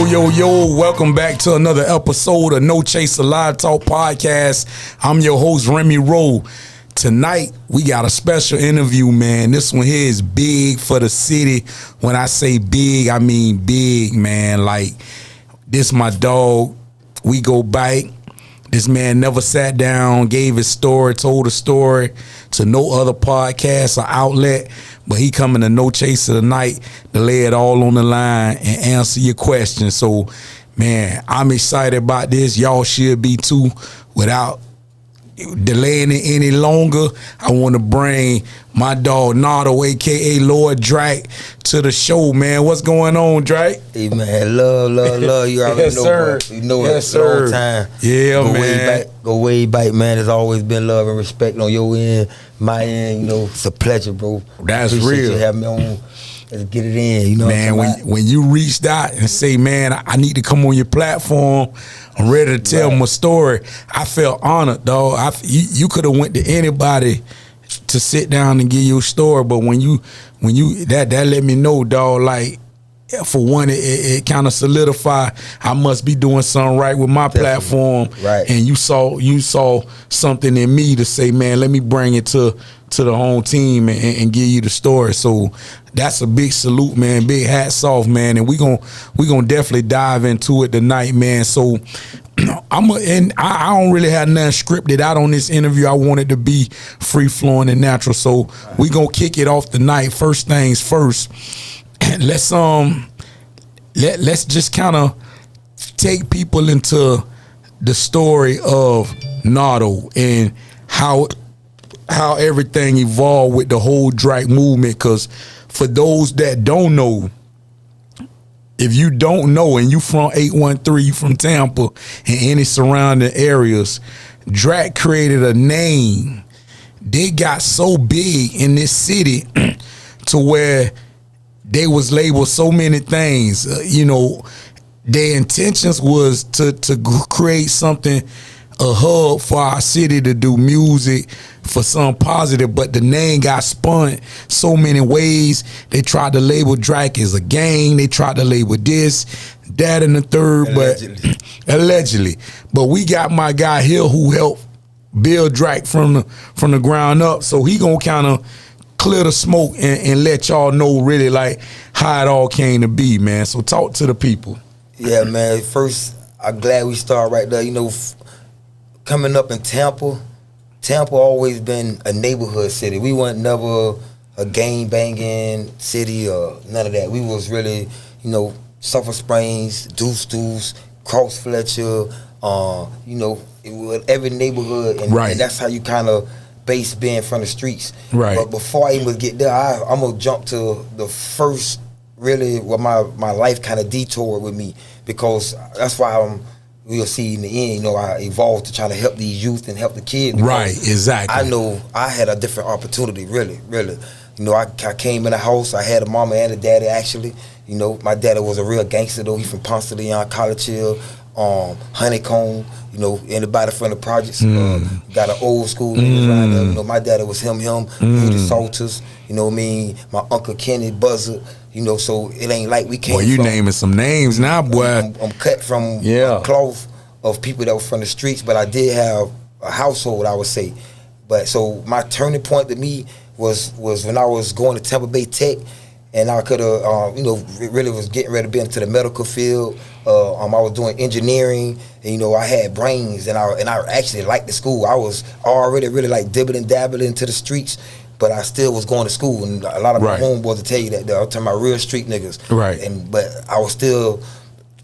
Yo, welcome back to another episode of No Chaser Live Talk Podcast. I'm your host, Remy Roe. Tonight, we got a special interview, man. This one here is big for the city. When I say big, I mean big, man. Like, this my dog. We go back. This man never sat down, gave his story, told a story to no other podcast or outlet. But he coming to No Chaser tonight to lay it all on the line and answer your questions. So, man, I'm excited about this. Y'all should be too. Without delaying it any longer, I want to bring my dog Nardo, a.k.a. Lord Drak, to the show, man. What's going on, Drak? Hey, man, love. You already Yes, know, sir. You know Yes, it's sir. long time. Yeah, go man. Way back, go way back, man. There's always been love and respect on your end, my end. You know, it's a pleasure, bro. That's Appreciate real. you having me on. Let's get it in. You know, Man, what I'm talking when you reached out and say, man, I need to come on your platform, I'm ready to tell my story, I felt honored, dog. You could have went to anybody to sit down and give your story, but when you that let me know, dog, like, for one, it kind of solidified I must be doing something right with my platform. Right. And you saw something in me to say, man, let me bring it to the home team and give you the story. So that's a big salute, man. Big hats off, man. And we gonna definitely dive into it tonight, man. So I don't really have nothing scripted out on this interview. I want it to be free flowing and natural. So we gonna kick it off tonight. First things first. Let's just kind of take people into the story of Nardo and how everything evolved with the whole Drak movement. Because for those that don't know, if you don't know and you from 813, you from Tampa and any surrounding areas, Drak created a name. They got so big in this city to where they was labeled so many things. Their intentions was to create something, a hub for our city to do music for something positive, but the name got spun so many ways. They tried to label Drak as a gang. They tried to label this, that, and the third, allegedly. But we got my guy here who helped build Drak from the ground up, so he gonna kind of clear the smoke and let y'all know really like how it all came to be, man. So talk to the people. Yeah, man. First, I'm glad we start right there. You know, coming up in Tampa always been a neighborhood city. We weren't never a gang banging city or none of that. We was really, Sulphur Springs, Deuce, Cross Fletcher, it was every neighborhood, and that's how you kind of base being from the streets. Right. But before I even get there, I'm gonna jump to the first really where my life kind of detoured with me, because that's why we'll see in the end, I evolved to try to help these youth and help the kids. Right, exactly. I know I had a different opportunity, really. I came in the house, I had a mama and a daddy actually. My daddy was a real gangster though. He from Pon de Leon, College Hill, Honeycomb, anybody from the projects, got an old school niggas around there. My daddy was him, Rudy Salters, my Uncle Kenny Buzzard, so it ain't like we came Boy, you from, naming some names now, boy. I'm cut from a cloth of people that were from the streets, but I did have a household, I would say. But so my turning point to me was when I was going to Tampa Bay Tech, and I could have, really was getting ready to be into the medical field. I was doing engineering, and I had brains, and I actually liked the school. I was already really like dibbling dabbling into the streets, but I still was going to school, and a lot of my homeboys will tell you that I'm talking about real street niggas. Right. But I was still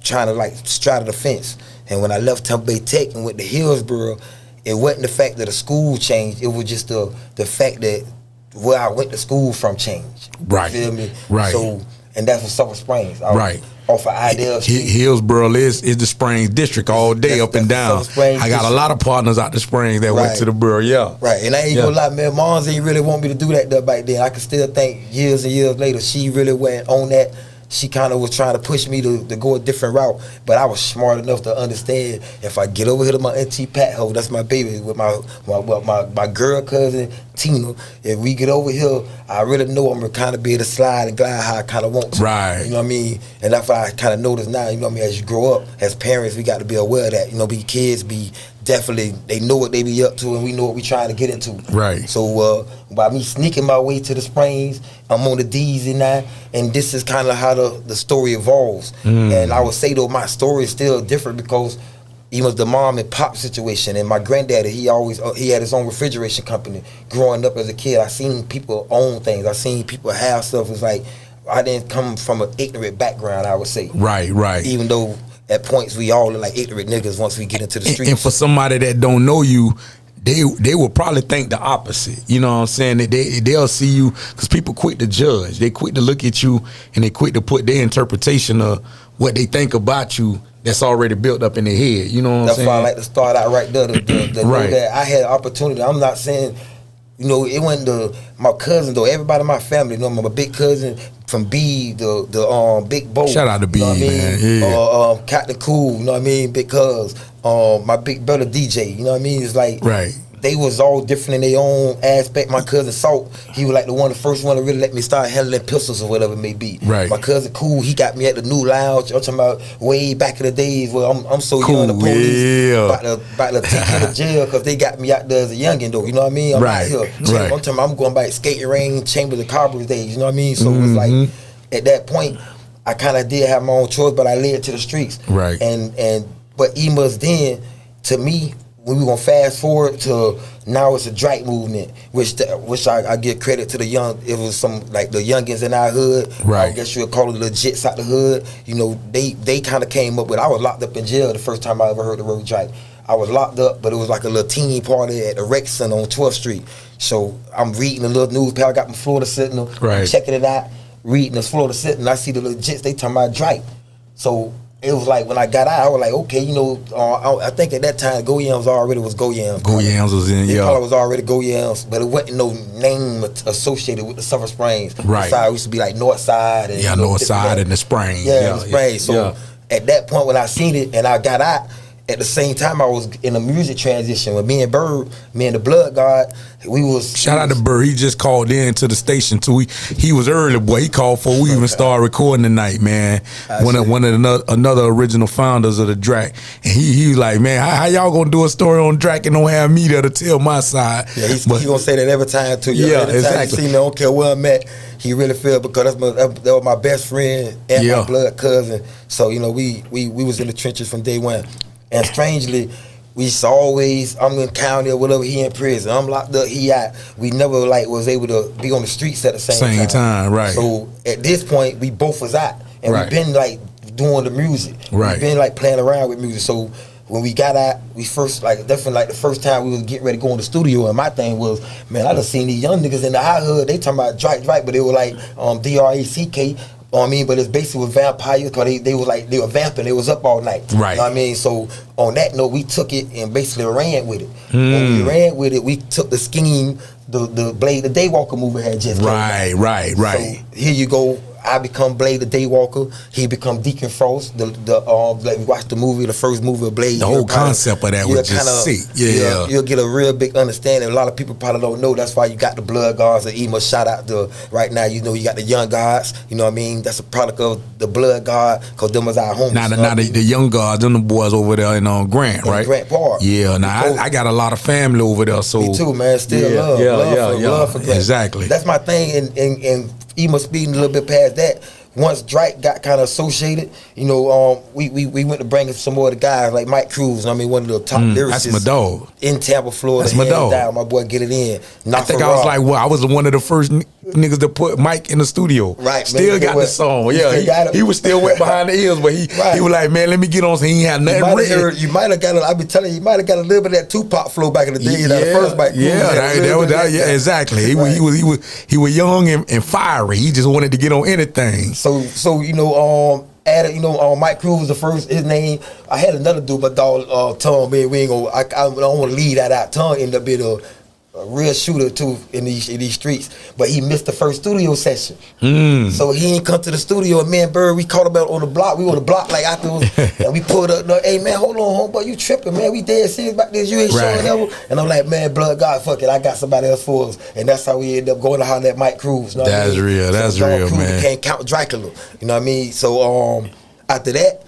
trying to like straddle the fence. And when I left Tampa Bay Tech and went to Hillsboro, it wasn't the fact that the school changed. It was just the fact that where I went to school from changed. Right. You feel me? Right. So, and that's what Sulphur Springs. Right. Off of Idell Street. Hillsboro is the Springs district all day, up and down. I got a lot of partners out the Springs that went to the borough, Right, and I ain't gonna lie, man, moms ain't really want me to do that back then. I can still think years and years later, she really went on that she kind of was trying to push me to go a different route. But I was smart enough to understand if I get over here to my auntie Pat Ho, that's my baby, with my girl cousin Tina. If we get over here, I really know I'm gonna kind of be able to slide and glide how I kind of want to. Right. You know what I mean? And that's what I kind of notice now. You know what I mean? As you grow up, as parents, we got to be aware of that. You know, be kids be. Definitely, they know what they be up to, and we know what we trying to get into. Right. So by me sneaking my way to the Springs, I'm on the D's now, and this is kind of how the story evolves. And I would say though, my story is still different because even the mom and pop situation, and my granddaddy, he had his own refrigeration company. Growing up as a kid, I seen people own things. I seen people have stuff. It's like I didn't come from an ignorant background, I would say. Right. Even though at points we all look like ignorant niggas once we get into the streets. And for somebody that don't know you, they will probably think the opposite. You know what I'm saying? That they'll see you, because people quick to judge. They quick to look at you, and they quick to put their interpretation of what they think about you that's already built up in their head. You know what I'm saying? That's why I like to start out right there to know that I had opportunity. I'm not saying, you know, it wasn't my cousin though. Everybody in my family, you know, my big cousin from B, the Big Bo. Shout out to B, man. Yeah. Captain Cool, you know what I mean? Because my big brother DJ, you know what I mean? It's like they was all different in their own aspect. My cousin Salt, he was like the first one to really let me start handling pistols or whatever it may be. Right. My cousin Cool, he got me at the New Lounge. I'm talking about way back in the days where I'm so Cool, young. The police yeah. about to take me to jail because they got me out there as a youngin' though. You know what I mean? I'm out here. Right. I'm talking about I'm going back skating range, Chambers of Commerce days. You know what I mean? So it was like at that point, I kind of did have my own choice, but I led to the streets. Right. But Emas then, to me, when we gonna fast forward to now, it's a Drak movement, which I give credit to the young. It was some like the youngins in our hood. Right. I guess you would call it the legits out the hood. You know, they kind of came up with. I was locked up in jail the first time I ever heard the word Drak. I was locked up, but it was like a little teeny party at the Rec Center on 12th Street. So I'm reading a little newspaper. I got my Florida Sentinel. Right. I'm checking it out. Reading the Florida Sentinel. I see the legits. They talking about Drak. So it was like when I got out, I was like, okay, you know, I think at that time Go Yams already was Go Yams. Go Yams was in, yeah. It probably was already Go Yams, but it wasn't no name associated with the Summer Springs. Right. It used to be like North Side. And, yeah, North Side and the Springs. Yeah, the Springs. So at that point when I seen it and I got out, at the same time I was in a music transition with me and Bird, me and the Blood God. Shout out to Bird. He just called in to the station too. He was early, boy. He called before we even started recording tonight, man. One of another original founders of the Drak, and he was like, man, how y'all gonna do a story on Drak and don't have me there to tell my side? Yeah, he gonna say that every time too. Yeah, every time exactly. He see me, I don't care where I'm at. He really feel because that was my best friend and my blood cousin. So you know we was in the trenches from day one, and strangely, we used to always, I'm in county or whatever, he in prison. I'm locked up, he out. We never was able to be on the streets at the same time. Right. So at this point, we both was out. And we've been like doing the music. Right. We've been like playing around with music. So when we got out, we first, definitely the first time we was getting ready to go in the studio, and my thing was, man, I done seen these young niggas in the high hood, they talking about Drak, but they were like Drack. You know what I mean? But it's basically with vampires because they were vamping. They was up all night. Right. You know what I mean? So on that note, we took it and basically ran with it. When we ran with it, we took the scheme, the Blade the Daywalker movie had just came out. Right. So here you go. I become Blade the Daywalker. He become Deacon Frost. We watched the movie, the first movie of Blade. The whole concept of that was just sick. Yeah. You'll get a real big understanding. A lot of people probably don't know. That's why you got the Blood Guards. And Ema, shout out to right now. You know you got the Young Guards. You know what I mean? That's a product of the Blood Guard because them was our homies. Now the Young Guards, them the boys over there in Grant, right? Grant Park. Yeah. Now I got a lot of family over there. So me too, man. Still love for Grant. Exactly. That's my thing. And Ema speeding a little bit past that. Once Drak got kind of associated, you know, we went to bring in some more of the guys like Mike Cruz. I mean, one of the top lyricists. That's my dog. In Tampa, Florida. That's my dog. Down, my boy, get it in. I think I was like, I was one of the first niggas to put Mike in the studio. Right. Still got the song. Yeah, he was still wet behind the ears, but he was like, man, let me get on. So he ain't had nothing written. You might have got. I be telling you, you might have got a little bit of that Tupac flow back in the day. The first Mike Cruz. Yeah, exactly. He was young and fiery. He just wanted to get on anything. So you know. Mike Cruz was the first. His name. I had another dude, but dog Tom. Man, we ain't gonna. I don't want to leave that out. Tom ended up being a real shooter too in these streets, but he missed the first studio session. So he ain't come to the studio. And me and Bird, we caught him out on the block. We on the block like afterwards, and we pulled up. Hey man, hold on, homeboy, you tripping, man? We dead serious about this. You ain't showing ever. And I'm like, man, blood God, fuck it, I got somebody else for us. And that's how we end up going to holler at Mike Cruz. You know that's real. That's real, Cruz man. Became Count Dracula. You know what I mean? So after that,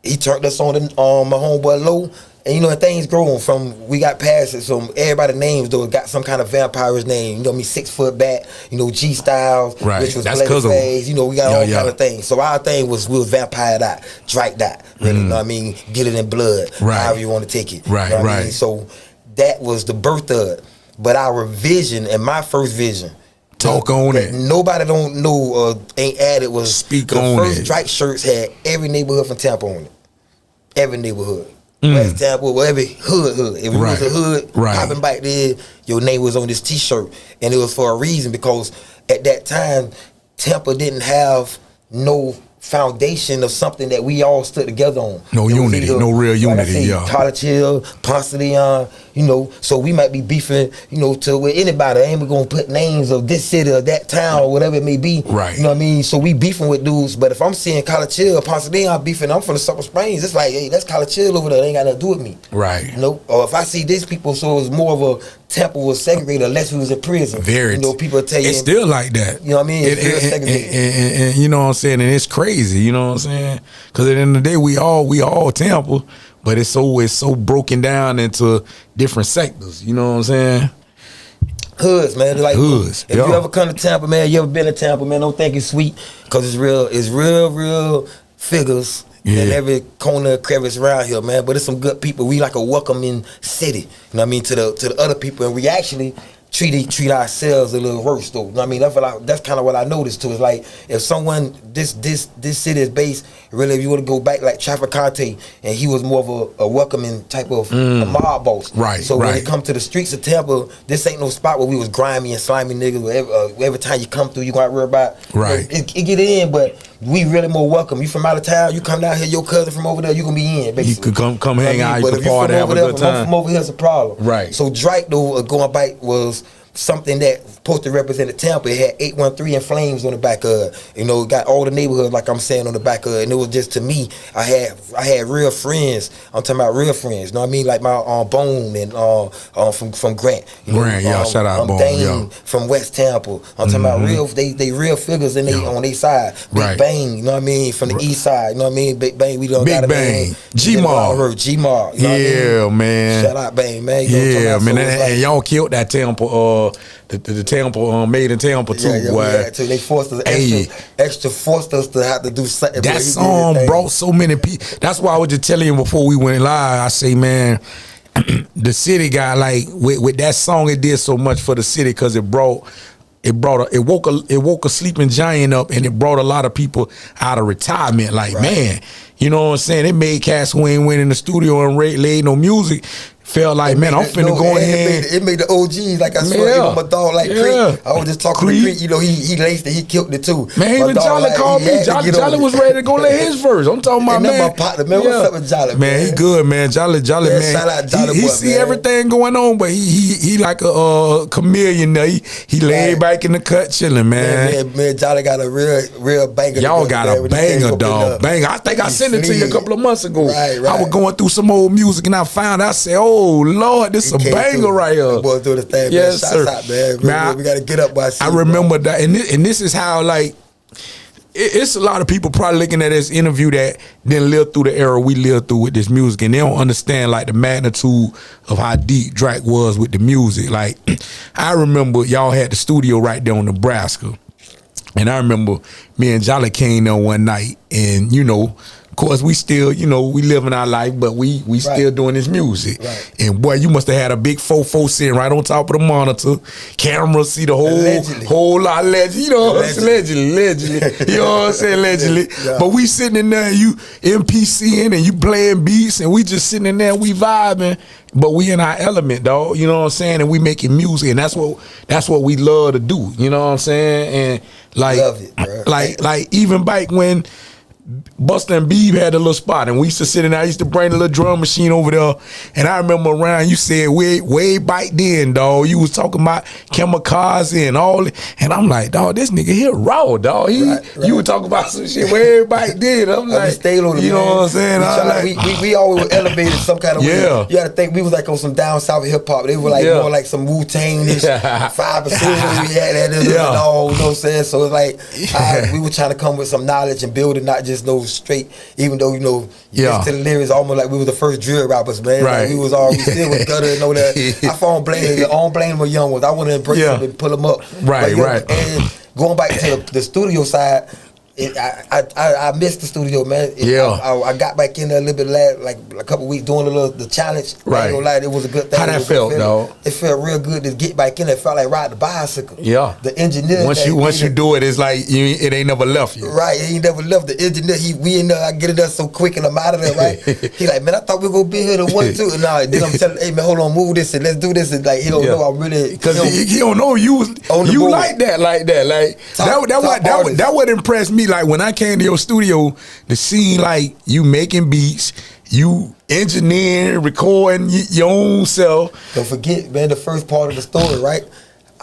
he turned us on my homeboy Low. And you know, things growing from, we got past it, so everybody's names though got some kind of vampire's name. You know what I mean? 6 foot back, you know, G Styles, which was Bloody Face, you know, we got all kind of things. So our thing was we was vampired out, Drak that, really, you know what I mean? Get it in blood, however you want to take it. Right, you know what I mean? So that was the birth of it. But our vision, and my first vision, talk on it. Nobody don't know or ain't added was speak on it. The first Drak shirts had every neighborhood from Tampa on it. Every neighborhood. West Tampa, whatever hood. If it was a hood popping back there, your name was on this T-shirt, and it was for a reason, because at that time Tampa didn't have no foundation of something that we all stood together on. No unity, no real unity. College Hill, Pon de Leon, you know, so we might be beefing, you know, to with anybody. Ain't we gonna put names of this city or that town or whatever it may be. Right. You know what I mean? So we beefing with dudes, but if I'm seeing College Hill, Pon de Leon, I'm beefing, I'm from the Summer Springs, it's like, hey, that's College Hill over there. They ain't got nothing to do with me. Right. You know, or if I see these people, so it's more of a Tampa was segregated unless we was in prison. Very. You know, people tell you. It's still like that. You know what I mean? It's still segregated. And you know what I'm saying? And it's crazy, you know what I'm saying? Because at the end of the day, we all Tampa, but it's so broken down into different sectors, you know what I'm saying? Hoods, man. Like, hoods. If you ever come to Tampa, man, you ever been to Tampa, man, don't think it's sweet, because it's real figures in every corner, crevice around here, man. But it's some good people. We like a welcoming city, you know what I mean, to the other people, and we actually treat ourselves a little worse though. You know what I mean? That's kind of what I noticed too. It's like, if someone, this city is based, really, if you want to go back like Traficante, and he was more of a welcoming type of a mob boss. Right. So when it comes to the streets of Tampa, this ain't no spot where we was grimy and slimy niggas. Every time you come through, you gonna worry about. Right. It get in, but we really more welcome. You from out of town, you come down here, your cousin from over there, you gonna be in. Basically. You could come hang out, you but can party, have a good time. From over here, it's a problem. Right. So Drak though, going back, was something that supposed to represent Tampa. It had 813 in flames on the back of it. You know, it got all the neighborhoods, like I'm saying, on the back of it. And it was just, to me, I had real friends. I'm talking about real friends. You know what I mean? Like my Bone and from Grant. You Grant, know, shout out Bone. Dane from West Tampa. I'm talking about real. They real figures on their side. Big Bang. You know what I mean? From the east side. You know what I mean? Big Bang. We don't got a man. G-Mar. G-Mar. You know what I mean? Man. Shout out Bang, man. Yeah, man. And y'all killed that Tampa. The Tampa, made in Tampa too. They forced us extra forced us to have to do something. That song brought so many people. That's why I was just telling you before we went live. I say, man, the city got, like, with that song, it did so much for the city, because it woke a sleeping giant up, and it brought a lot of people out of retirement. Like, man, you know what I'm saying? It made cats who ain't went in the studio and laid no music felt like, man, I'm finna go ahead. It made the OGs, like I swear, even my dog like Creek. I was just talking to Creek, you know, he laced it, he killed it too. Man, even Jolly called me. Jolly was ready to go lay his verse. I'm talking about, man. My partner, man, what's up with Jolly? Man, he good, man. Jolly, man. Shout out Jolly, he see everything going on, but he like a chameleon. He laid back in the cut chilling, man. Man, Jolly got a real banger. Y'all got a banger, dog. Banger. I think I sent it to you a couple of months ago. I was going through some old music, and I said, oh Lord, this is a banger right here. Boy, do the thing, yes, man. sir. Shots out, man. We got to get up by I remember that, and this is how, like, it's a lot of people probably looking at this interview that didn't live through the era we lived through with this music, and they don't understand, like, the magnitude of how deep Drak was with the music. Like, I remember y'all had the studio right there on Nebraska, and I remember me and Jolly came there one night, and, you know, of course, we still, you know, we living our life, but we still doing this music. Right. And boy, you must have had a big 4-4 sitting right on top of the monitor. Camera see the whole lot, allegedly. You know what I'm saying? Allegedly. You know what I'm saying? Allegedly. Yeah. But we sitting in there, you MPCing and you playing beats, and we just sitting in there, we vibing, but we in our element, dog. You know what I'm saying? And we making music, and that's what we love to do. You know what I'm saying? And like, love it, bro. like even back when Buster and Beeb had a little spot, and we used to sit in there. I used to bring the little drum machine over there, and I remember around, you said way back then, dog, you was talking about kamikaze and all, and I'm like, dog, this nigga here raw, dog. Right. You were talking about some shit way back then. I'm like, stayed on it, you know what I'm saying? We always were elevated some kind of way. You had to think we was like on some down south hip hop. They were like more like some Wu-Tang-ish, 5%. We had that, you know what I'm saying? So it's like we were trying to come with some knowledge and build it, not just no straight, even though, you know, listen to the lyrics almost like we was the first drill rappers, man. Right. Like we still was gutter and know that. I don't blame them young ones. I want to embrace them and pull them up. Right. And going back to the studio side, I missed the studio, man. I got back in there a little bit like a couple weeks doing the challenge. Right. I ain't gonna lie, it was a good thing. How that felt, though? It felt real good to get back in there. It felt like riding a bicycle. Yeah. The engineer. Once you do it, it's like it ain't never left you. Right. It ain't never left. The engineer, we in there, I get it there so quick and I'm out of there, right? He like, man, I thought we were gonna be here to 1, 2. And then I'm telling, hey man, hold on, move this and let's do this. And like he don't know I'm really, because he don't know you like that. Like that would impress me. Like when I came to your studio to see like you making beats, you engineering, recording your own self. Don't forget, man, the first part of the story, right?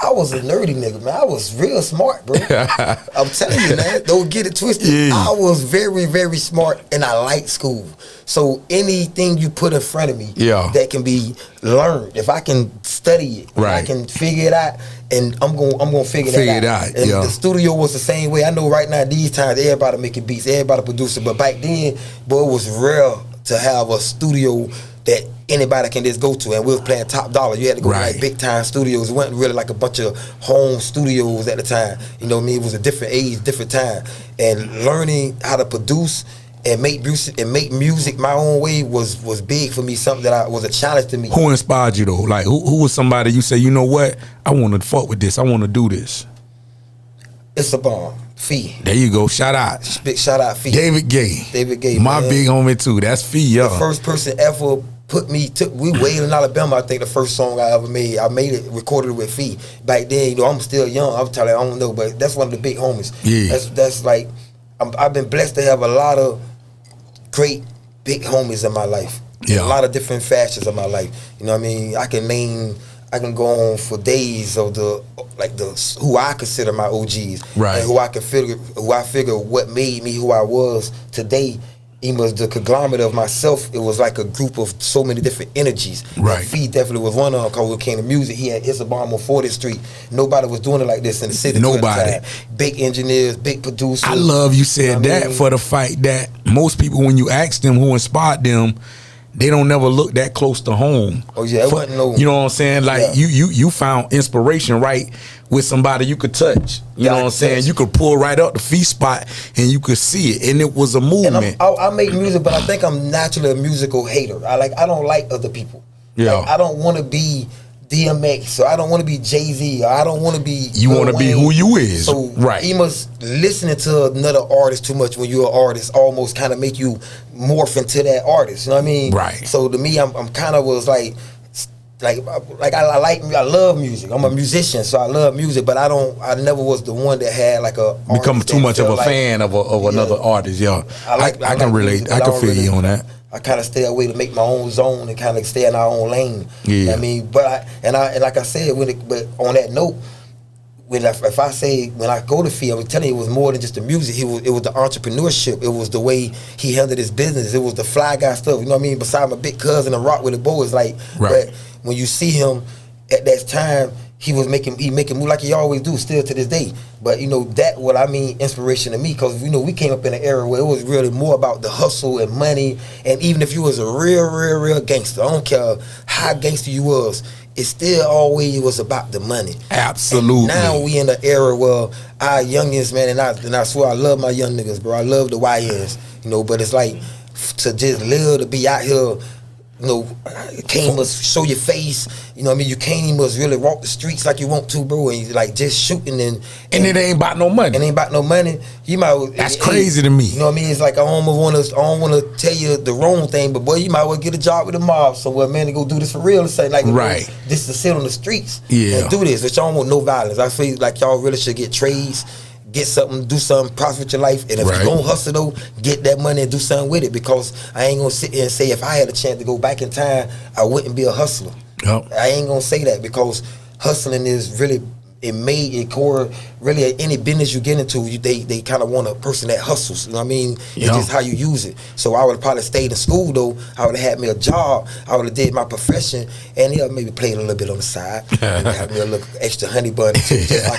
I was a nerdy nigga, man. I was real smart, bro. I'm telling you, man. Don't get it twisted. Yeah. I was very, very smart, and I liked school. So anything you put in front of me that can be learned, if I can study it, I can figure it out, and I'm gonna figure that out. And the studio was the same way. I know right now these times everybody making beats, everybody producing, but back then, boy, it was rare to have a studio that anybody can just go to, and we was playing top dollar. You had to go to like big time studios. It wasn't really like a bunch of home studios at the time. You know what I mean? It was a different age, different time. And learning how to produce and make music my own way was big for me, something that was a challenge to me. Who inspired you though? Like who was somebody you say, you know what? I want to fuck with this. I want to do this. It's a bomb. Fee. There you go. Shout out. Big shout out Fee. David Gay. My man. big homie too. That's Fee, The first person ever we Wade in Alabama, I think the first song I ever made. I made it, recorded it with Fee. Back then, you know, I'm still young. I'm telling you, I don't know, but that's one of the big homies. Yeah. That's like, I've been blessed to have a lot of great big homies in my life. Yeah. A lot of different facets of my life. You know what I mean? I can go on for days of who I consider my OGs. Right. And who I figure what made me who I was today. He was the conglomerate of myself. It was like a group of so many different energies. Right. Fee definitely was one of them, because when it came to music, he had Hillsboro on 40th Street. Nobody was doing it like this in the city. Nobody. Big engineers, big producers. I love you said that for the fact that most people, when you ask them who inspired them, they don't never look that close to home. Oh yeah, it wasn't no. You know what I'm saying? Like you found inspiration right with somebody you could touch. You know what I'm saying? You could pull right up the feet spot and you could see it, and it was a movement. And I make music, but I think I'm naturally a musical hater. I don't like other people. Yeah. Like, I don't want to be DMX, or I don't want to be Jay-Z, or I don't want to be. You want to be who you is. So you must listening to another artist too much when you're an artist almost kind of make you morph into that artist. You know what I mean? Right. So to me, I'm kind of was like I love music. I'm a musician, so I love music, but I never was the one that had like a become too much of a fan of another artist. Yeah, I can relate. I can feel you on that. I kind of stay away to make my own zone and kind of stay in our own lane. Yeah. You know what I mean, but like I said, but on that note, when I go to Fee, I was telling you, it was more than just the music. It was the entrepreneurship. It was the way he handled his business. It was the fly guy stuff. You know what I mean? Besides my big cousin and rock with the boys, like, but when you see him at that time, he making move like he always do, still to this day. But you know that what I mean, inspiration to me, because you know we came up in an era where it was really more about the hustle and money. And even if you was a real gangster, I don't care how gangster you was, it still always was about the money. Absolutely. And now we in an era where our youngins, man, and I swear I love my young niggas, bro. I love the YNs, you know. But it's like to just live, to be out here. You know, can't must show your face. You know what I mean? You can't even must really walk the streets like you want to, bro. And you like just shooting and it ain't about no money. It ain't about no money. You might. That's crazy to me. You know what I mean? It's like I don't want to tell you the wrong thing, but boy, you might well get a job with the mob somewhere, man, to go do this for real. And say like, just to sit on the streets and do this. Which I don't want no violence. I feel like y'all really should get trades. get something, do something, prosper with your life. And if you don't hustle though, get that money and do something with it. Because I ain't gonna sit here and say if I had a chance to go back in time, I wouldn't be a hustler. Yep. I ain't gonna say that, because hustling is really, it core really any business you get into, they kind of want a person that hustles. You know what I mean? It's just how you use it. So I would have probably stayed in school though. I would have had me a job. I would have did my profession, and maybe played a little bit on the side. And have me a little extra honey bun too, just so I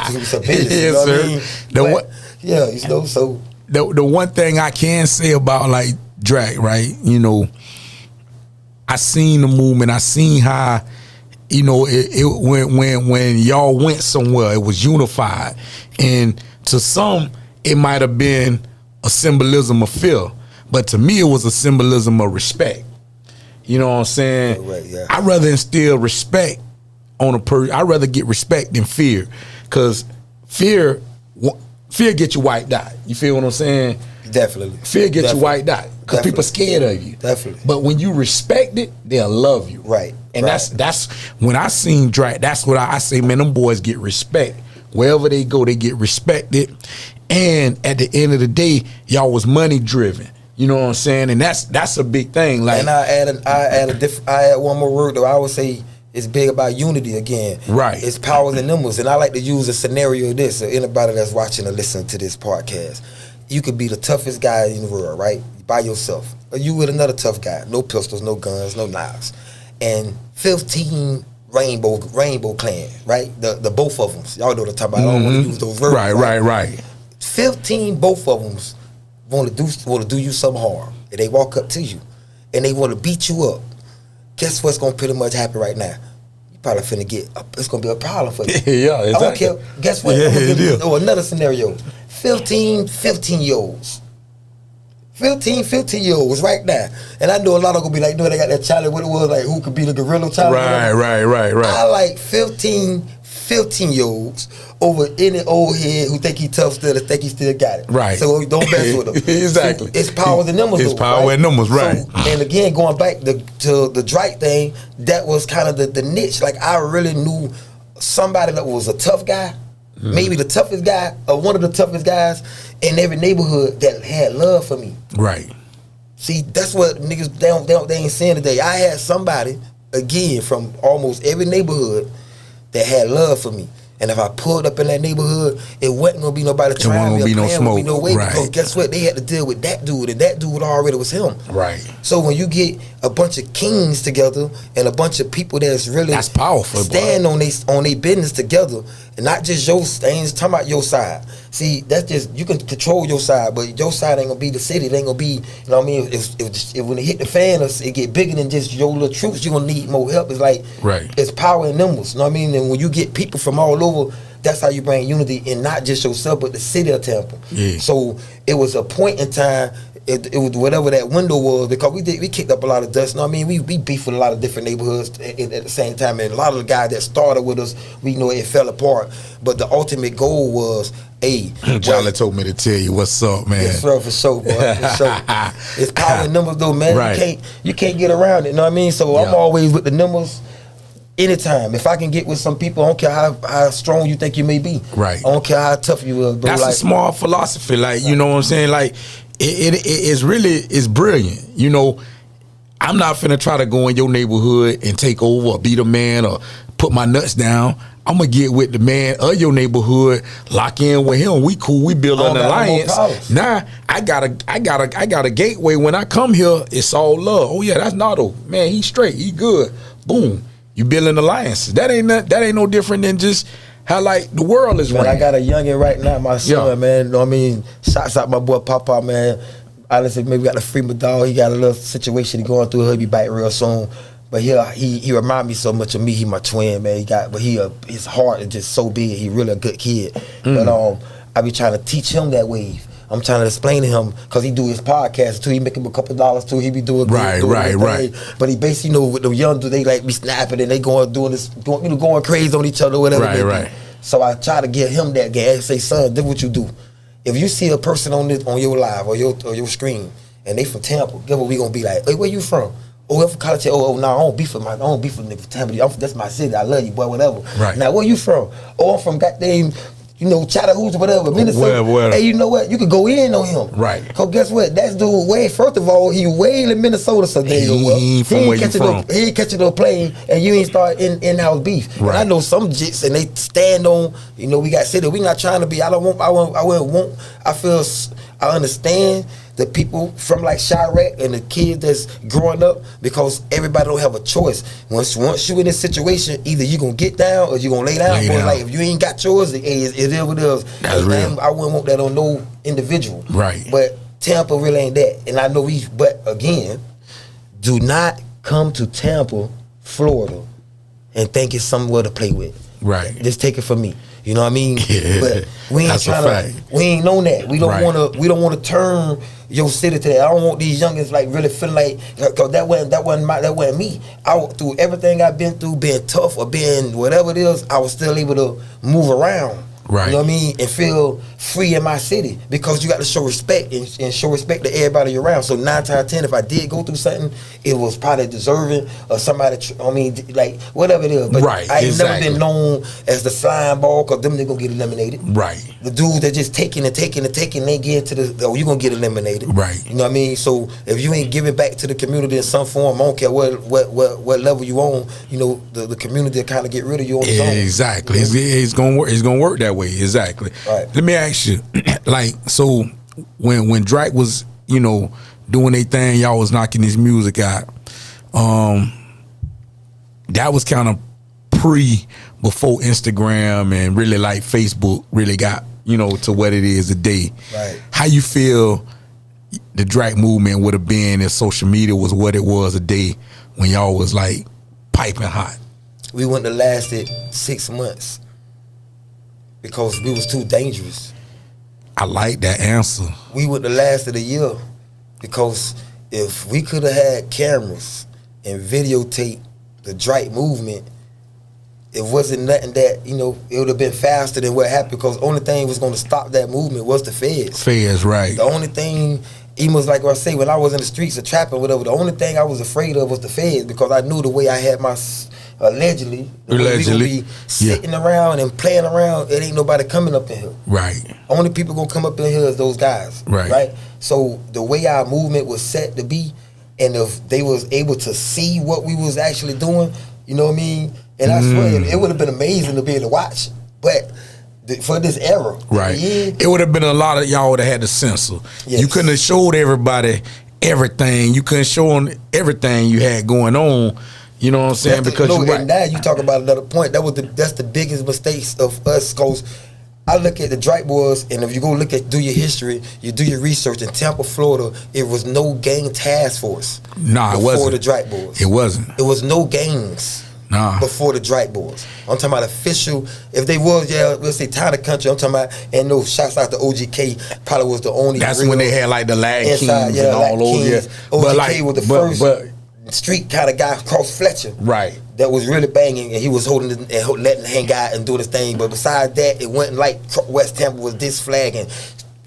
could do some business. Yes, you know sir. what I mean? You know, so the one thing I can say about like Drak, right? You know, I seen the movement. I seen how, you know, when y'all went somewhere, it was unified, and to some it might have been a symbolism of fear, but to me it was a symbolism of respect. You know what I'm saying? Right, yeah. I'd rather instill respect on a person. I'd rather get respect than fear, because fear gets you wiped out. You feel what I'm saying? Definitely. Fear gets you wiped out because people scared of you. Definitely. But when you respect it, they'll love you. Right. And that's when I seen Drak, that's what I say, man, them boys get respect. Wherever they go, they get respected. And at the end of the day, y'all was money driven. You know what I'm saying? And that's a big thing. Like, and I add one more word though. I would say it's big about unity again. Right. It's powers and numbers. And I like to use a scenario of this. So anybody that's watching or listening to this podcast, you could be the toughest guy in the world, right? By yourself. Or you with another tough guy. No pistols, no guns, no knives. And 15 Rainbow Clan, right? The both of them. Y'all know what I'm talking about. I don't want to use those words. Right. 15, both of them want to do you some harm. And they walk up to you. And they want to beat you up. Guess what's going to pretty much happen right now? You probably finna it's going to be a problem for you. Yeah, exactly. I don't care. Guess what? Or another scenario. 15-year-olds. 15-year-olds right now. And I know a lot of them gonna be like, no, they got that challenge, what it was, like who could be the gorilla challenge. Right. I like 15-year-olds over any old head who think he tough still, that think he still got it. Right. So don't mess with him. Exactly. So it's power and numbers. It's power and numbers, right. So, and again, going back to the Drak thing, that was kind of the niche. Like I really knew somebody that was a tough guy, maybe the toughest guy or one of the toughest guys in every neighborhood that had love for me. Right. See, that's what niggas they ain't saying today. I had somebody again from almost every neighborhood that had love for me. And if I pulled up in that neighborhood, it wasn't gonna be nobody trying me. No smoke. No way. Right. Because guess what? They had to deal with that dude, and that dude already was him. Right. So when you get a bunch of kings together and a bunch of people that's powerful. Stand on their business together, and not just your. I ain't talking about your side. See, that's just you can control your side, but your side ain't gonna be the city. It ain't gonna be. You know what I mean? If when it hit the fan, it get bigger than just your little troops. You are gonna need more help. It's like it's power in numbers. You know what I mean? And when you get people from all over, that's how you bring unity in not just yourself, but the city of Tampa. Yeah. So it was a point in time. It was whatever that window was, because we kicked up a lot of dust. You know what I mean? We beefed with a lot of different neighborhoods at the same time, and a lot of the guys that started with us, we know it fell apart. But the ultimate goal was, Jolly told me to tell you what's up, man. Yes, sir, for sure, boy. For sure. It's power in numbers, though, man. Right. You can't get around it. You know what I mean? So I'm always with the numbers. Anytime, if I can get with some people, I don't care how strong you think you may be. Right. I don't care how tough you are. That's a small philosophy, like you know what I'm saying. Like it's brilliant. You know, I'm not finna try to go in your neighborhood and take over or beat a man or put my nuts down. I'm gonna get with the man of your neighborhood, lock in with him. We cool. We build an alliance. Now I got a gateway. When I come here, it's all love. Oh yeah, that's Nardo. Man, he straight. He good. Boom. You building alliances. That ain't no different than just how like the world is running. I got a youngin right now, my son, man. You know what I mean? Shots out my boy Papa, man. Honestly, maybe got to free my dog. He got a little situation he going through. He'll be back real soon. But he remind me so much of me. He my twin, man. His heart is just so big. He really a good kid. But I be trying to teach him that wave. I'm trying to explain to him, because he do his podcast too. He make him a couple dollars too. He be doing right. But he basically, you know, with the young dudes, they like be snapping and they going crazy on each other, whatever. Right. So I try to get him that game. I say, son, this what you do. If you see a person on your live or your screen and they from Tampa, guess what we gonna be like? Hey, where you from? Oh, I'm from college. Oh, no, I don't beef with nigga from Tampa. That's my city. I love you, boy. Whatever. Right. Now, where you from? Oh, I'm from goddamn. Chattahoochee, whatever, Minnesota. Well. Hey, you know what? You could go in on him. Right. Because guess what? That's dude way, first of all, he way in Minnesota, so there you go. Well, he ain't from where you from. He ain't catching no plane, and you ain't start in-house beef. Right. And I know some jits, and they stand on, we got city. We not trying to be, I understand the people from like Chirac and the kids that's growing up, because everybody don't have a choice. Once you in this situation, either you gonna get down or you gonna lay down. But like if you ain't got yours, it is what it is. That's real. I wouldn't want that on no individual. Right. But Tampa really ain't that. And I know but again, do not come to Tampa, Florida, and think it's somewhere to play with. Right. Just take it from me. You know what I mean? Yeah. But we ain't trying to. We ain't known that. We don't want to. We don't want to turn your city to that. I don't want these youngins like really feeling like, because that wasn't me. Through everything I've been through, being tough or being whatever it is, I was still able to move around. Right. You know what I mean? And feel free in my city, because you got to show respect and show respect to everybody you're around. So 9 times out of 10, if I did go through something, it was probably deserving of somebody, like whatever it is. But right. I ain't never been known as the flying ball, because them they gonna get eliminated. Right. The dudes that just taking, they get to you gonna get eliminated. Right. You know what I mean? So if you ain't giving back to the community in some form, I don't care what level you on, the community will kind of get rid of you on its own. Exactly. It's gonna work. It's gonna work that way. Exactly. Right. Let me ask you, like, so when Drak was, doing their thing, y'all was knocking his music out. That was kind of before Instagram and really like Facebook really got, to what it is today. Right. How you feel the Drak movement would have been if social media was what it was today when y'all was like piping hot? We wouldn't have lasted 6 months, because we was too dangerous. I like that answer. We wouldn't have lasted a year, because if we could have had cameras and videotape the Drak movement, it wasn't nothing that, it would have been faster than what happened, because the only thing was going to stop that movement was the feds. Feds, right. The only thing, even was like what I say, when I was in the streets of trapping, whatever, the only thing I was afraid of was the feds, because I knew the way I had my, allegedly, we gonna be sitting around and playing around, it ain't nobody coming up in here. Right. Only people gonna come up in here is those guys. Right. So the way our movement was set to be, and if they was able to see what we was actually doing, you know what I mean? And I swear, it would have been amazing to be able to watch. But for this era, right, it would have been a lot of y'all would have had to censor. Yes. You couldn't have showed everybody everything. You couldn't show them everything you had going on. You know what I'm saying? Because now you talk about another point. That's the biggest mistakes of us, because I look at the Drak boys, and if you go do your history, you do your research in Tampa, Florida, it was no gang task force. Nah, it wasn't. Before the Drak boys. It wasn't. It was no gangs. Nah. Before the Drak boys. I'm talking about official. If they was, let's say town of country, I'm talking about, and no, shouts out to OGK, probably was the only. That's when they had like the Lag Kings and all those. Yeah. OGK was the first street kind of guy across Fletcher. Right. That was really banging, and he was holding it and letting it hang out and do his thing. But besides that, it wasn't like West Tampa was this flag and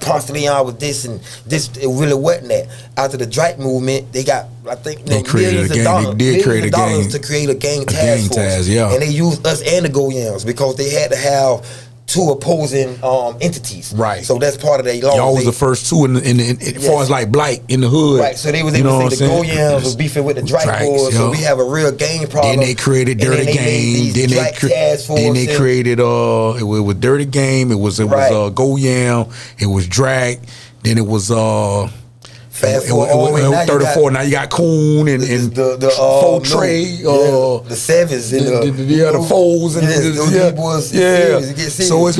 Pon de Leon was this and this. It really wasn't that. After the Drak movement, they got, I think, they created millions of dollars to create a gang task force. Yeah. And they used us and the Goyams, because they had to have two opposing entities. Right. So that's part of their law. Y'all was the first two as far as like blight in the hood. Right. So they was able to say the Goyams was beefing with the Drak boys. So we have a real gang problem. Then they created Dirty Game. Then they created it was Dirty Game. It was Goyam. It was Drak. Then it was Fast forward, 34. Now you got Coon and the Four Trey, the Sevens, and the Foes, and So it's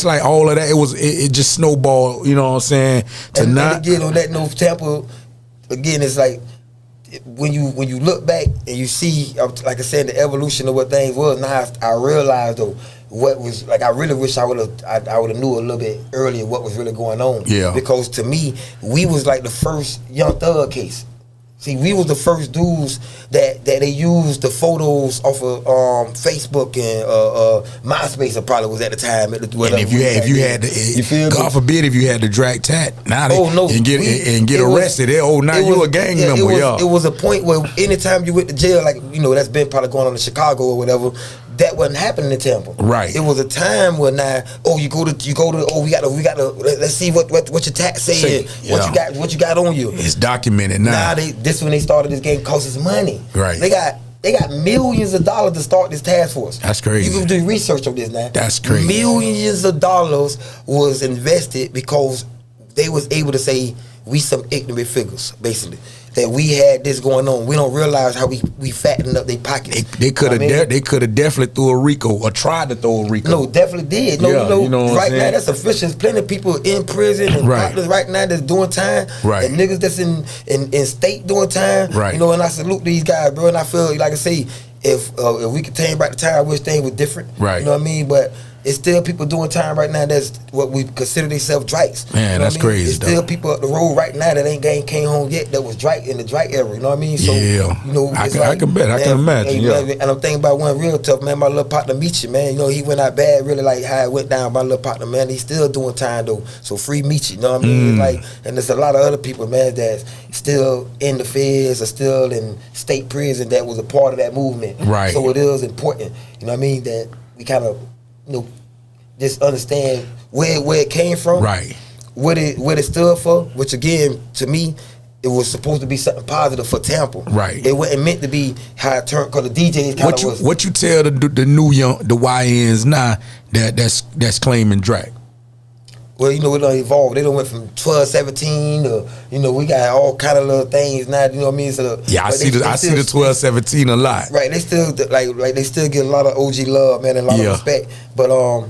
like all of that. It just snowballed. You know what I'm saying? And again on that note, Tampa, again, it's like when you look back and you see, like I said, the evolution of what things was. Now I realized though, what was like, I really wish I would have knew a little bit earlier what was really going on. Yeah. Because to me, we was like the first Young Thug case. See, we was the first dudes that they used the photos off of Facebook and MySpace. Probably was at the time. And if you had God forbid if you had the Drak tat, now and get arrested. Now you a gang member. It was a point where anytime you went to jail, like that's been probably going on in Chicago or whatever. that wasn't happening in Tampa. Right. It was a time where now, we got to let's see what your tax saying, what you got on you. It's documented now. This when they started this game costs us money. Right. They got millions of dollars to start this task force. That's crazy. You can do research on this now. That's crazy. Millions of dollars was invested because they was able to say we some ignorant figures, basically. That we had this going on. We don't realize how we fattened up their pockets. They could have definitely threw a RICO or tried to throw a RICO. No, definitely did. Right now that's official. There's plenty of people in prison and partners right now that's doing time. Right. And niggas that's in state doing time. Right. And I salute these guys, bro. And I feel like I say, if we could take back the time, I wish things were different. Right. You know what I mean? But it's still people doing time right now that's what we consider themselves Drakes. Man, that's crazy. There's still people up the road right now that ain't came home yet that was Drake in the Drake era. You know what I mean? So, I can bet. I can imagine. And I'm thinking about one real tough, man. My little partner Michi, man. He went out bad, really like how it went down. My little partner, man, he's still doing time though. So free Michi, you know what I mean? And there's a lot of other people, man, that's still in the feds or still in state prison that was a part of that movement. Right. So it is important, you know what I mean, that we kind of, just understand where it came from, right? What it stood for. Which again, to me, it was supposed to be something positive for Tampa, right? It wasn't meant to be how it turned. Because the DJs kind of was. What you tell the new young YNs now that's claiming Drak? Well, it done evolved. They done went from 12, 17 to, we got all kind of little things now, you know what I mean? So I see the 12, 17 a lot. Right, they still like they still get a lot of OG love, man, and a lot of respect. But I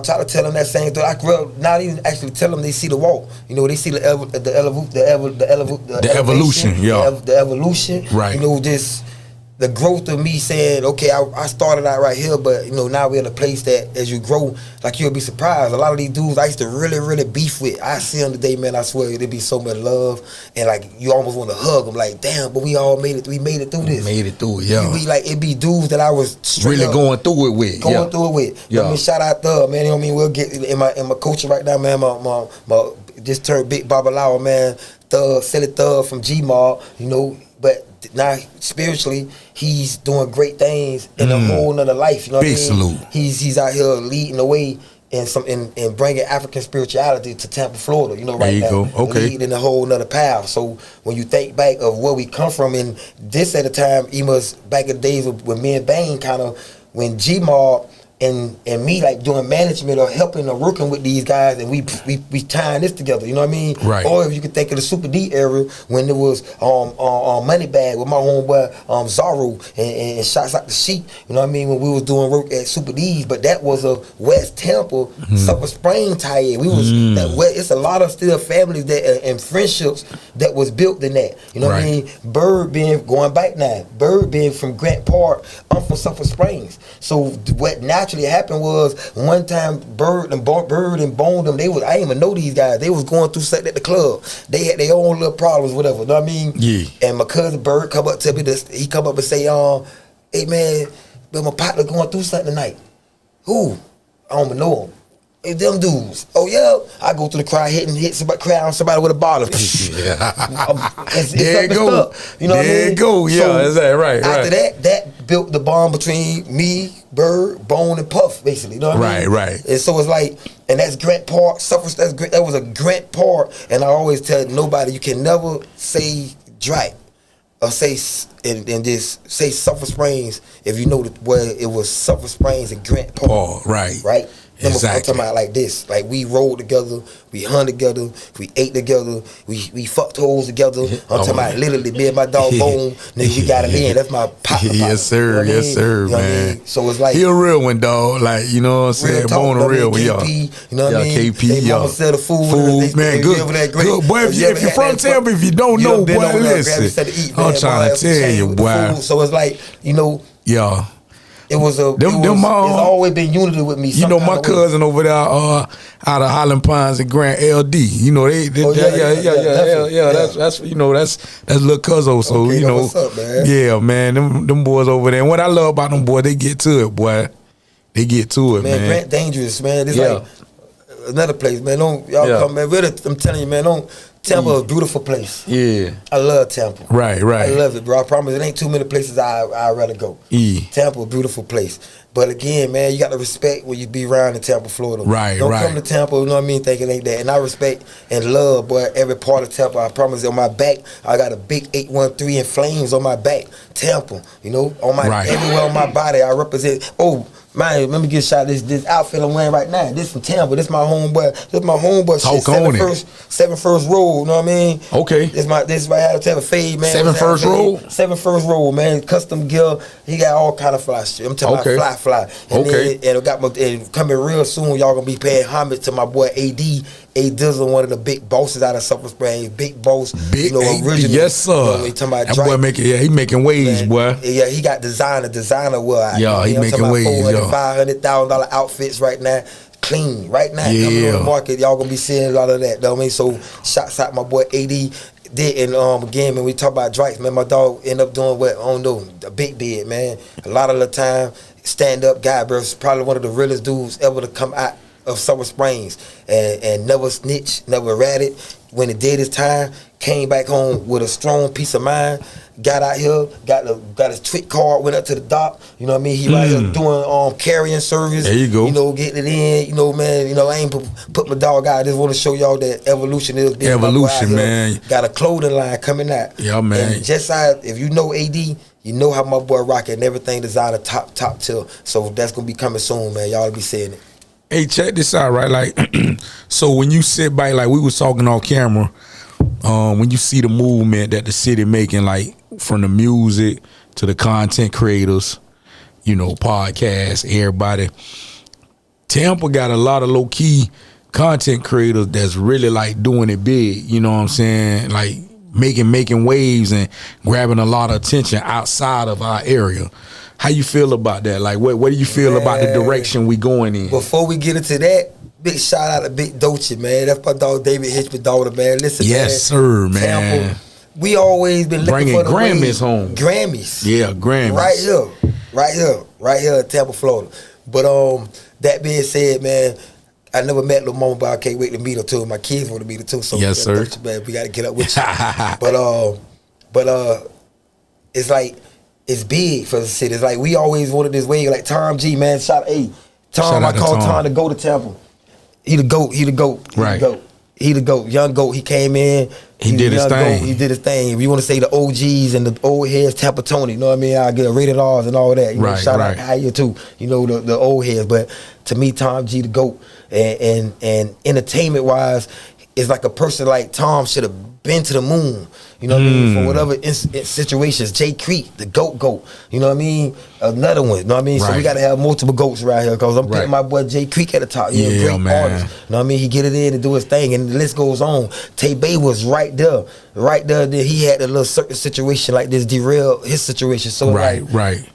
try to tell them that same thing. I grew up not even actually tell them they see the walk. They see the evolution, the evolution. Right. Just the growth of me saying, okay, I started out right here, but now we're in a place that as you grow, like you'll be surprised. A lot of these dudes I used to really, really beef with, I see them today, man. I swear there be so much love, and like you almost want to hug them, like damn. But we all made it. We made it through this. Made it through it, yeah. It be dudes that I was really going through it with. Yeah. Let me shout out Thug, man. You know what I mean? We'll get in my coaching right now, man. My just turned big Babalawa, man. Thug, Silly Thug from G-Mall, but now spiritually he's doing great things in a whole nother life. You know what I mean? Salute. He's out here leading the way in bringing African spirituality to Tampa, Florida. Right now. There you go. Okay. Leading a whole nother path. So when you think back of where we come from, and this at the time, back in the days when me and Bane kind of when G-Mob and me like doing management or helping or working with these guys, and we tying this together, you know what I mean? Right. Or if you could think of the Super D era when there was Moneybag with my homeboy Zorro and Shots Like the Sheep, you know what I mean? When we was doing work at Super D's, but that was a West Tampa Sulphur Spring tie-in. We was it's a lot of still families that and friendships that was built in that. You know what I mean? Bird being going back now. Bird being from Grant Park, I'm from Sulphur Springs. So what naturally happened was one time Bird and Bone them, I didn't even know these guys. They was going through something at the club. They had their own little problems, whatever. You know what I mean? Yeah. And my cousin Bird come up to me, he come up and say, hey man, but my partner going through something tonight. Who? I don't even know him. Hey, them dudes. Oh yeah, I go through the crowd, hit somebody, crowd somebody with a bottle. It's there you go. You know what I mean? There you go. Yeah, so is that right? After that built the bond between me, Bird, Bone, and Puff, basically. You know what I mean? Right. And so it's like, and that's Grant Park. That was a Grant Park, and I always tell nobody you can never say Drak or say and just say Sulphur Springs if you know where it was Sulphur Springs and Grant Park. Right. Exactly. I'm talking about like this. Like we rolled together, we hung together, we ate together, we fucked holes together. I'm talking about literally me and my dog Bone, nigga, we got it in. That's my partner. Yes, sir. You know yes, sir, you know man. I mean? So it's like he a real one, dog. Like, you know what I'm saying? Bone a real one, y'all. You know what I mean? KP, they y'all. Sell the food, man, good. Boy, if you're from Tampa, if you don't know, boy, listen. I'm trying to tell you, boy. So it's like, yeah. It was it's always been unity with me. You know, my cousin over there out of Highland Pines and Grand LD. You know, that's that's little Cuzzo. So okay, you know, what's up, man? Yeah, man, them boys over there. And what I love about them boys, they get to it, boy. They get to it, man. Grant dangerous, man. It's like another place, man. Don't y'all come, man. Really, I'm telling you, man. Don't Tampa is a beautiful place. Yeah. I love Tampa. Right. I love it, bro. I promise it ain't too many places I'd rather go. Tampa, a beautiful place. But again, man, you got to respect when you be around in Tampa, Florida. Don't come to Tampa, you know what I mean, thinking ain't that. And I respect and love, boy, every part of Tampa. I promise on my back, I got a big 813 in flames on my back. Tampa, you know, on my everywhere on my body, I represent. Oh, man, let me get a shot of this outfit I'm wearing right now. This from Tampa. This my homeboy. This my homeboy shit. Seven first roll, you know what I mean? Okay. This right out of Tampa fade, man. Seven first roll, man. Custom gear. He got all kind of fly shit. I'm talking about fly. And and coming real soon, y'all gonna be paying homage to my boy AD. A Dizzle, one of the big bosses out of Sulphur Springs, big boss, big original. Yes, sir. That boy he making waves, boy. Yeah, he got designer wear. Yeah, he making waves. $500,000 outfits right now, clean right now. Yeah. Coming on the market, y'all gonna be seeing a lot of that. Know what I mean? So shots out my boy AD. And again, when we talk about Drak, man, my dog end up doing what I don't know, a big bid, man. A lot of the time, stand up guy, bro. Probably one of the realest dudes ever to come out of Sulphur Springs and never snitched, never ratted. When it did his time, came back home with a strong peace of mind. Got out here, got his trick card, went up to the dock. You know what I mean? He right here doing carrying service. There you go. You know, getting it in. You know, man. You know, I ain't put my dog out. I just want to show y'all that evolution is big. Evolution, man. Got a clothing line coming out. Yeah, man. And just if you know AD, you know how my boy rocking everything designer top tier. So that's gonna be coming soon, man. Y'all be seeing it. Hey, check this out, right? Like, so when you sit back, like we was talking on camera, when you see the movement that the city making, like from the music to the content creators, you know, podcasts, everybody, Tampa got a lot of low key content creators that's really like doing it big. You know what I'm saying? Like making waves and grabbing a lot of attention outside of our area. How you feel about that? Like, what do you feel about the direction we going in? Before we get into that, big shout out to Big Dochi, man. That's my dog David Hitchman's daughter, man. Listen, yes, man. Sir, man. Tampa, we always been looking bringing for the Grammys home. Grammys. Yeah, Grammys. Right here in Tampa, Florida. But that being said, man, I never met Lil Mama, but I can't wait to meet her too. My kids want to meet her too. So yes, sir. Man, we got to get up with you. but it's like, it's big for the city. It's like we always wanted this way. Like Tom G, man, I called Tom to go to Tampa. He the GOAT. Right. He the GOAT. Young GOAT. He came in. He did his thing. He did his thing. If you want to say the OGs and the old heads, Tampa Tony, you know what I mean? I get a rated R's and all that. You know, shout out Kaya too. You know, the old heads. But to me, Tom G the GOAT. And entertainment wise, it's like a person like Tom should have been to the moon. You know what I mean? For whatever situations. Jay Creek, the GOAT. You know what I mean? Another one. You know what I mean? So we got to have multiple GOATs around here because I'm putting my boy Jay Creek at the top. He's a great artist. You know what I mean? He get it in and do his thing, and the list goes on. Tay Bay was right there. Then he had a little certain situation like this derail his situation. So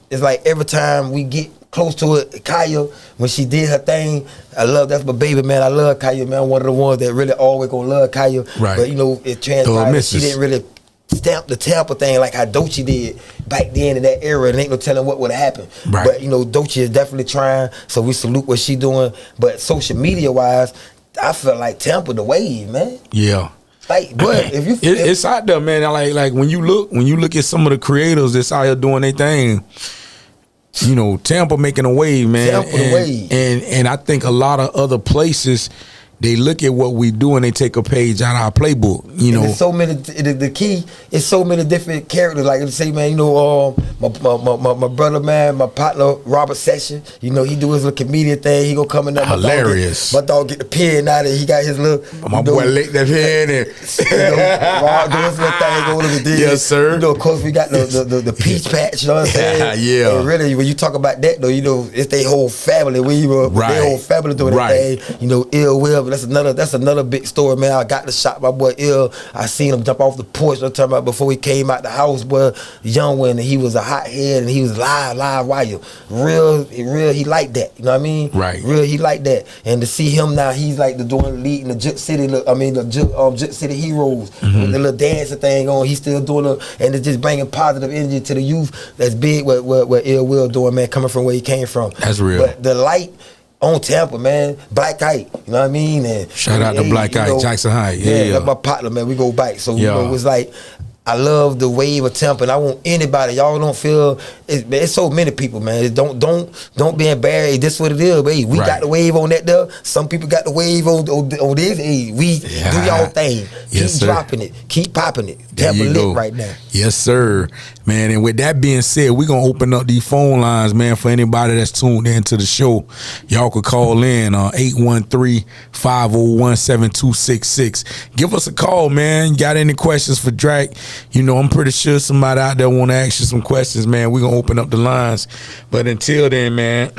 it's like every time we get close to it, Kaya, when she did her thing, that's my baby, man. I love Kaya, man. One of the ones that really always gonna love Kaya. Right. But you know, it transpired that she didn't really stamp the Tampa thing like how Dochi did back then in that era, and ain't no telling what would have happened. Right. But you know, Dochi is definitely trying, so we salute what she doing. But social media wise, I feel like Tampa the wave, man. Yeah. Like, but it's out there, man. Like when you look at some of the creators that's out here doing their thing, you know, Tampa making a wave, man. And I think a lot of other places, they look at what we do and they take a page out of our playbook. You know, there's so many. The key is so many different characters. Like say, man, you know, my brother, man, my partner Robert Session. You know, he do his little comedian thing. He gonna come in there. Hilarious. My dog get the pen out of it. He got his little. My boy lick that pen and Rob doing his little thing over there. Yes, sir. You know, of course we got the peach patch. You know what I'm saying? Yeah. And really, when you talk about that though, you know, it's their whole family. Their whole family doing that thing. You know, Ill Will. But that's another big story, man. I got to shot my boy Ill. I seen him jump off the porch. I'm talking about before he came out the house, boy, young one, and he was a hot head, and he was live wire. Real, he like that. You know what I mean? Right. Real, he like that. And to see him now, he's like leading the Jet City. Jet City Heroes. With the little dancing thing on. He's still doing and it's just bringing positive energy to the youth. That's big. What Ill Will doing, man, coming from where he came from. That's real. But the light on Tampa, man. Black Ike, you know what I mean? And shout out to Black Ike, Jackson High. Yeah, that's my partner, man. We go back. So, you know, it's like, I love the wave of Tampa, and I want anybody. Y'all don't feel it's so many people, man. Don't be embarrassed. This what it is, baby. We got the wave on that there. Some people got the wave on this. Hey, we do y'all thing. Keep dropping it. Keep popping it. Tampa lit right now. Yes, sir, man. And with that being said, we're gonna open up these phone lines, man, for anybody that's tuned into the show. Y'all could call in 813-501-7266. Give us a call, man. Got any questions for Drak? You know, I'm pretty sure somebody out there want to ask you some questions, man. We're going to open up the lines. But until then, man,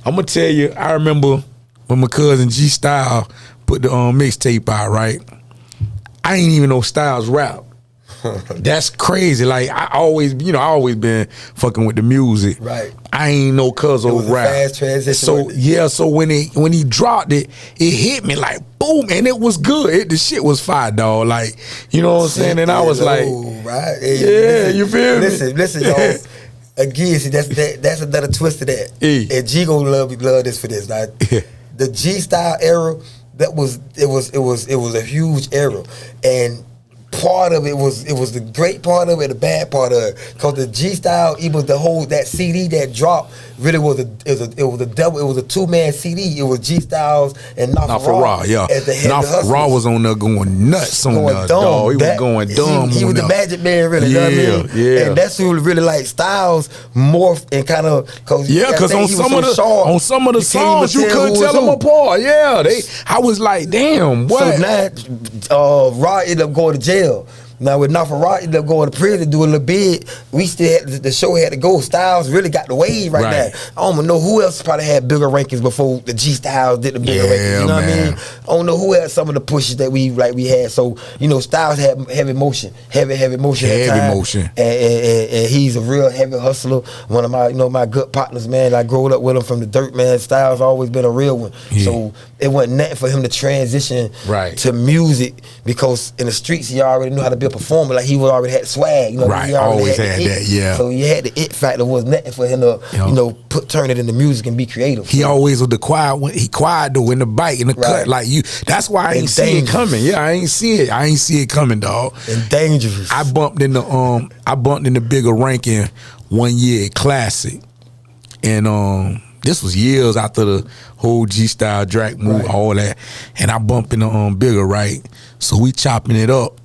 I'm going to tell you, I remember when my cousin G Style put the mixtape out, right? I ain't even know Styles rap. That's crazy. Like, I always been fucking with the music. Right. I ain't know Cuzzo rap. Fast transition. So so when he dropped it, it hit me like boom, and it was good. The shit was fire, dog. Like, you know what I'm saying? And I was like, right. Hey, you feel me? Listen, y'all. Again, see, that's another twist of that. And G gonna love this for this. Like, the G Style era, it was a huge era, and part of it was the great part of it, the bad part of it, because the G Style, it was that CD that dropped really was a two-man CD. It was G Styles and Nafa Raw. Yeah, Nafa Raw was on there going nuts on there, dog. He was going dumb. He was the magic man, really. Yeah, you know what I mean? Yeah. And that's who really like Styles morphed and kind of because on some of the songs you couldn't tell them apart. Yeah, I was like, damn, what? So now, Raw ended up going to jail. Now with Nafa Raw ended up going to prison, doing a little bid. We still the show had to go. Styles really got the wave right now. I don't know who else probably had bigger rankings before the G Styles did the bigger rankings. You know what I mean? I don't know who had some of the pushes that we had. So, you know, Styles had heavy motion. And he's a real heavy hustler. One of my my good partners, man. I grew up with him from the dirt, man. Styles always been a real one. Yeah. So it wasn't nothing for him to transition to music, because in the streets he already knew how to be a performer. Like, he already had swag. You know, he always had that. Yeah. So he had the it factor. Was nothing for him to turn it into music and be creative. He always was the quiet one. He quiet though in the bite in the cut. Like you. That's why I ain't see it coming. Yeah, I ain't see it coming, dog. And dangerous. I bumped in the bigger ranking one year at Classic, and this was years after the whole G Style Drak move, all that, and I bumped in the bigger, right? So we chopping it up,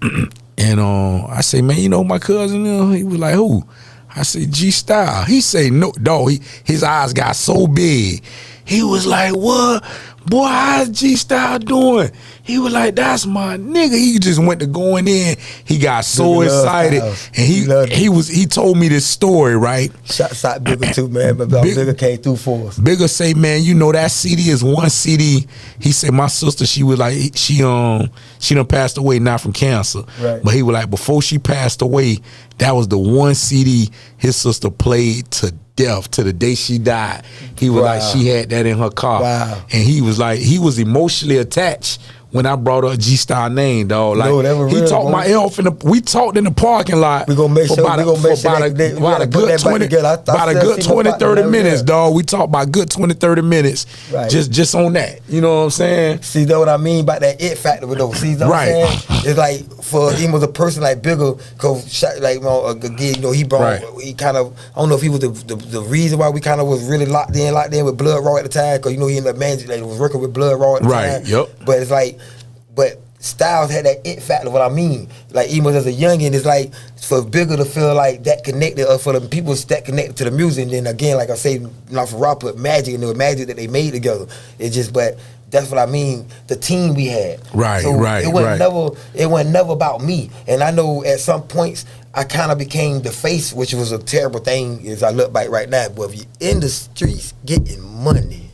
and I say, man, you know my cousin? He was like, who? I say, G Style. He say, no, dog. His eyes got so big. He was like, what? Boy, how's G Style doing? He was like, that's my nigga. He just went to going in. He got so excited. And he told me this story, right? Shots out Bigger too, man. But Bigger came through for us. Bigger say, man, you know that CD is one CD. He said my sister, she was like, she done passed away, not from cancer. Right. But he was like, before she passed away, that was the one CD his sister played to death, to the day she died. He was like, she had that in her car. Wow. And he was like, he was emotionally attached when I brought up G Star name, dog. Like, he talked my ear off we talked in the parking lot. We gonna make sure about a good 20, 30 minutes, dog. We talked about good 20, 30 minutes. Right. Just on that. You know what I'm saying? See, that's what I mean by that it factor with those. See, what I'm saying? It's like for him was a person like Bigger, cause like again, he brought he kind of, I don't know if he was the reason why we kind of was really locked in with Blood Raw at the time, cause he ended up managing, was working with Blood Raw at the time. Yep. But it's like, but Styles had that it factor. What I mean, like even as a youngin, it's like for Bigger to feel like that connected, or for the people that connected to the music. And then again, like I say, not for Raw, put magic, and the magic that they made together. It just, but that's what I mean. The team we had, It wasn't never about me. And I know at some points I kind of became the face, which was a terrible thing as I look back right now. But if you're in the streets getting money,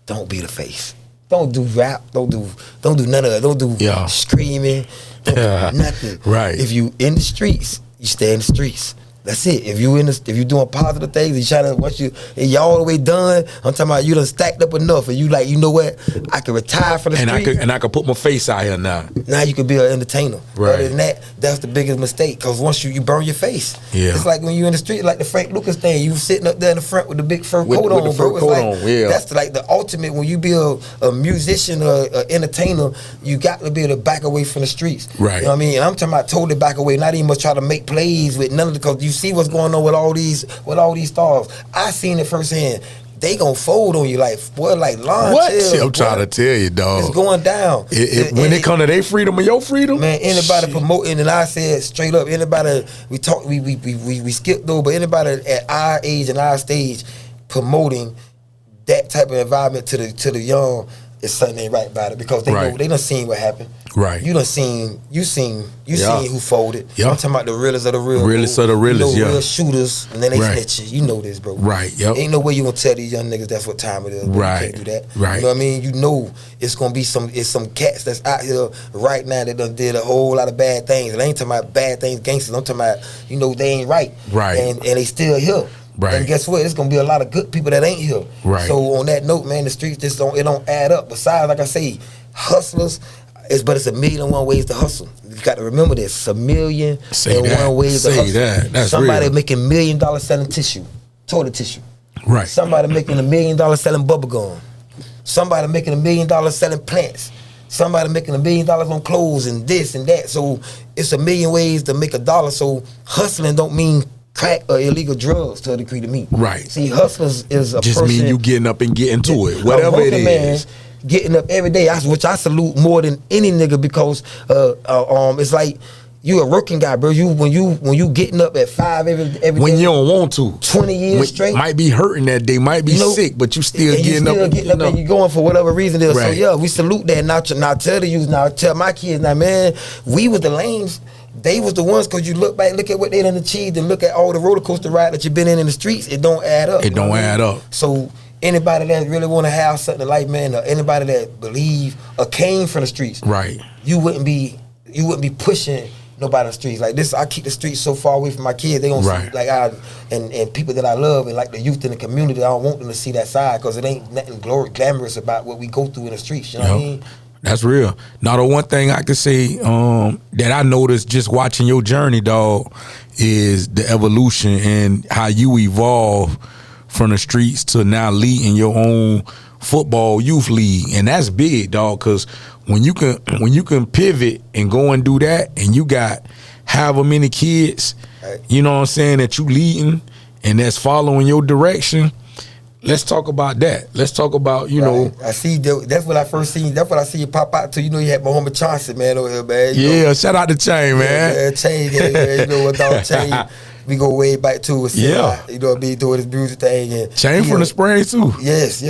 don't be the face. Don't do rap. Don't do none of that. Don't do screaming. Don't do nothing. Right. If you in the streets, you stay in the streets. That's it. If you doing positive things, you trying to and you all the way done. I'm talking about you done stacked up enough, and you like, you know what? I can retire from the street, I could put my face out here now. Now you can be an entertainer. Right. Other than that, that's the biggest mistake. Because once you burn your face, yeah. It's like when you in the street, like the Frank Lucas thing. You sitting up there in the front with the big fur coat on, bro. It's like yeah. That's like the ultimate. When you be a musician or an entertainer, you got to be able to back away from the streets. Right. You know what I mean? And I'm talking about totally back away. Not even much try to make plays with none of the. Because you see what's going on with all these stars. I seen it firsthand. They gonna fold on you like, boy, like lawn what? chill. I'm trying to tell you, dog. It's going down. When it come to their freedom or your freedom, man. Anybody promoting, and I said straight up, anybody we skipped over, but anybody at our age and our stage promoting that type of environment to the young, it's something ain't right about it, because they know they done seen what happened. Right. You seen who folded. Yeah. I'm talking about the realest of the real. Realest of the realest, real shooters, and then they snitch you. You know this, bro. Right. Yep. Ain't no way you gonna tell these young niggas that's what time it is. Bro. Right. You can't do that. Right. You know what I mean? You know it's gonna be some cats that's out here right now that done did a whole lot of bad things. And I ain't talking about bad things, gangsters. I'm talking about, they ain't right. Right. And they still here. Right. And guess what? It's gonna be a lot of good people that ain't here. Right. So on that note, man, the streets don't add up. Besides, like I say, hustlers, it's a million and one ways to hustle. You got to remember this: it's a million and one ways to hustle. That's somebody real. making $1 million selling toilet tissue. Right. Somebody making $1 million selling bubble gum. Somebody making $1 million selling plants. Somebody making $1 million on clothes and this and that. So it's a million ways to make $1. So hustling don't mean crack or illegal drugs to a degree to me. Right. See, hustlers is a just person. mean you getting up and getting to it, whatever it is. Man, getting up every day, which I salute more than any nigga, because it's like you a working guy, bro. When you getting up at 5 every when day, you don't want to, 20 years straight, might be hurting that day, might be sick, but you still getting up and you going for whatever reason it is. Right. So yeah, we salute that. Now tell my kids, now man, we was the lames. They was the ones, because you look at what they done achieved, and look at all the roller coaster ride that you've been in the streets. It don't add up. It don't add up. So anybody that really want to have something in life, man, or anybody that believe or came from the streets, right? You wouldn't be pushing nobody on the streets like this. I keep the streets so far away from my kids. They don't see like and people that I love, and like the youth in the community. I don't want them to see that side, because it ain't nothing glamorous about what we go through in the streets. You know what I mean? That's real. Now, the one thing I could say that I noticed just watching your journey, dog, is the evolution and how you evolve from the streets to now leading your own football youth league, and that's big, dog. Because when you can pivot and go and do that, and you got however many kids, you know what I'm saying, that you leading and that's following your direction. Let's talk about that. Let's talk about, know. I see that's what I first seen. That's what I see you pop out to. You had Muhammad Johnson, man, over here, man. Shout out to Chain, man. Yeah, Chain, man. Without Chain, we go way back to it. You know, be doing his music thing. And Chain from the Springs too. Yes.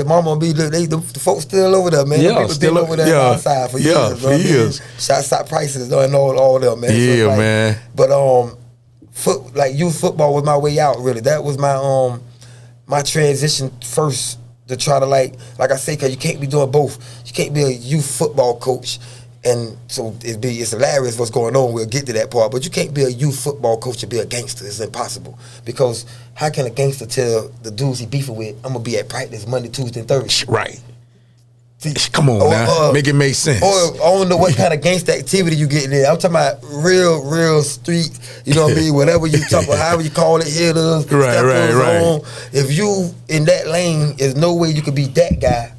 Mama be the folks still over there, man. Yeah, people still over there outside for years. For years. Shots out prices and all them, man. Yeah, so man. But youth football was my way out. Really, that was my transition first, to try to like I say, because you can't be doing both. You can't be a youth football coach, and so it's hilarious what's going on. We'll get to that part, but you can't be a youth football coach and be a gangster. It's impossible, because how can a gangster tell the dudes he beefing with, I'm gonna be at practice Monday, Tuesday, and Thursday? Right. Come on now, make it make sense. Or I don't know what kind of gangster activity you getting in. I'm talking about real street. You know what I mean? Whatever you talk about, however you call it, hitters, right. If you in that lane, there's no way you could be that guy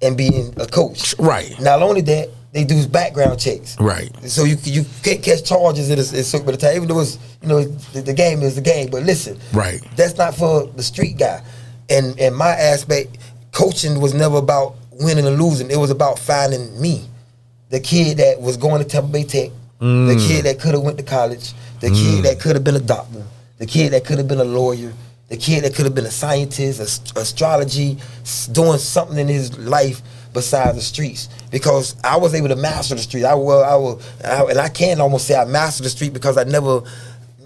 and being a coach. Right. Not only that, they do background checks. Right. So you can't catch charges at a certain time, even though it's the game is the game. But listen, right. That's not for the street guy. And my aspect, coaching was never about winning or losing. It was about finding me, the kid that was going to Tampa Bay Tech, the kid that could have went to college, the kid that could have been a doctor, the kid that could have been a lawyer, the kid that could have been a scientist, astrology, doing something in his life besides the streets. Because I was able to master the street. And I can almost say I mastered the street, because I never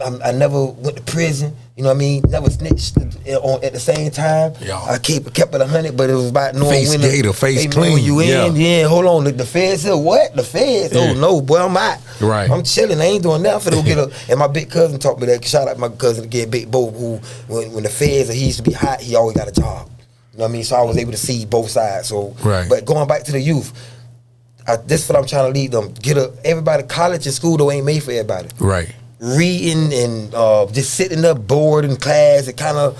I never went to prison. You know what I mean? Never snitched at the same time. Yeah. I kept it 100, but it was about knowing face when gator, face clean. When you in, yeah. Hold on, the feds here. What? The feds? Yeah. Oh no, boy, I'm out. Right. I'm chilling. I ain't doing nothing. For to go get and my big cousin taught me that. Shout out my cousin again, Big Bo, who when the feds he used to be hot, he always got a job. You know what I mean? So I was able to see both sides. So, right. But going back to the youth, this is what I'm trying to lead them. Everybody, college and school though ain't made for everybody. Right. Reading and just sitting up bored in class, it kind of,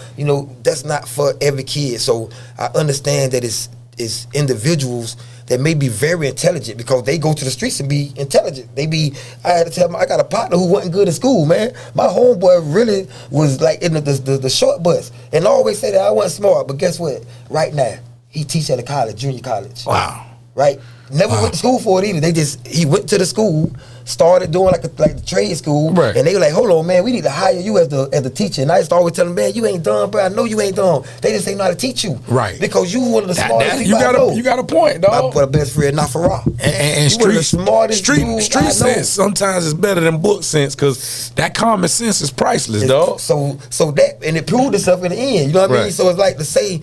that's not for every kid. So I understand that it's individuals that may be very intelligent because they go to the streets and be intelligent. I had to tell them, I got a partner who wasn't good in school, man. My homeboy really was like in the short bus and always said that I wasn't smart. But guess what? Right now, he teach at a college, junior college. Wow. Right? Never went to school for it either. He went to the school, started doing like the trade school, right. And they were like, "Hold on, man, we need to hire you as the teacher." And I used to always tell them, "Man, you ain't dumb, bro. I know you ain't dumb. They just ain't know how to teach you, right? Because you one of the smartest people I know." You got a point, dog. My best friend, not for raw. And street sense sometimes is better than book sense because that common sense is priceless, dog. So that and it proved itself in the end. You know what I mean? So it's like to say,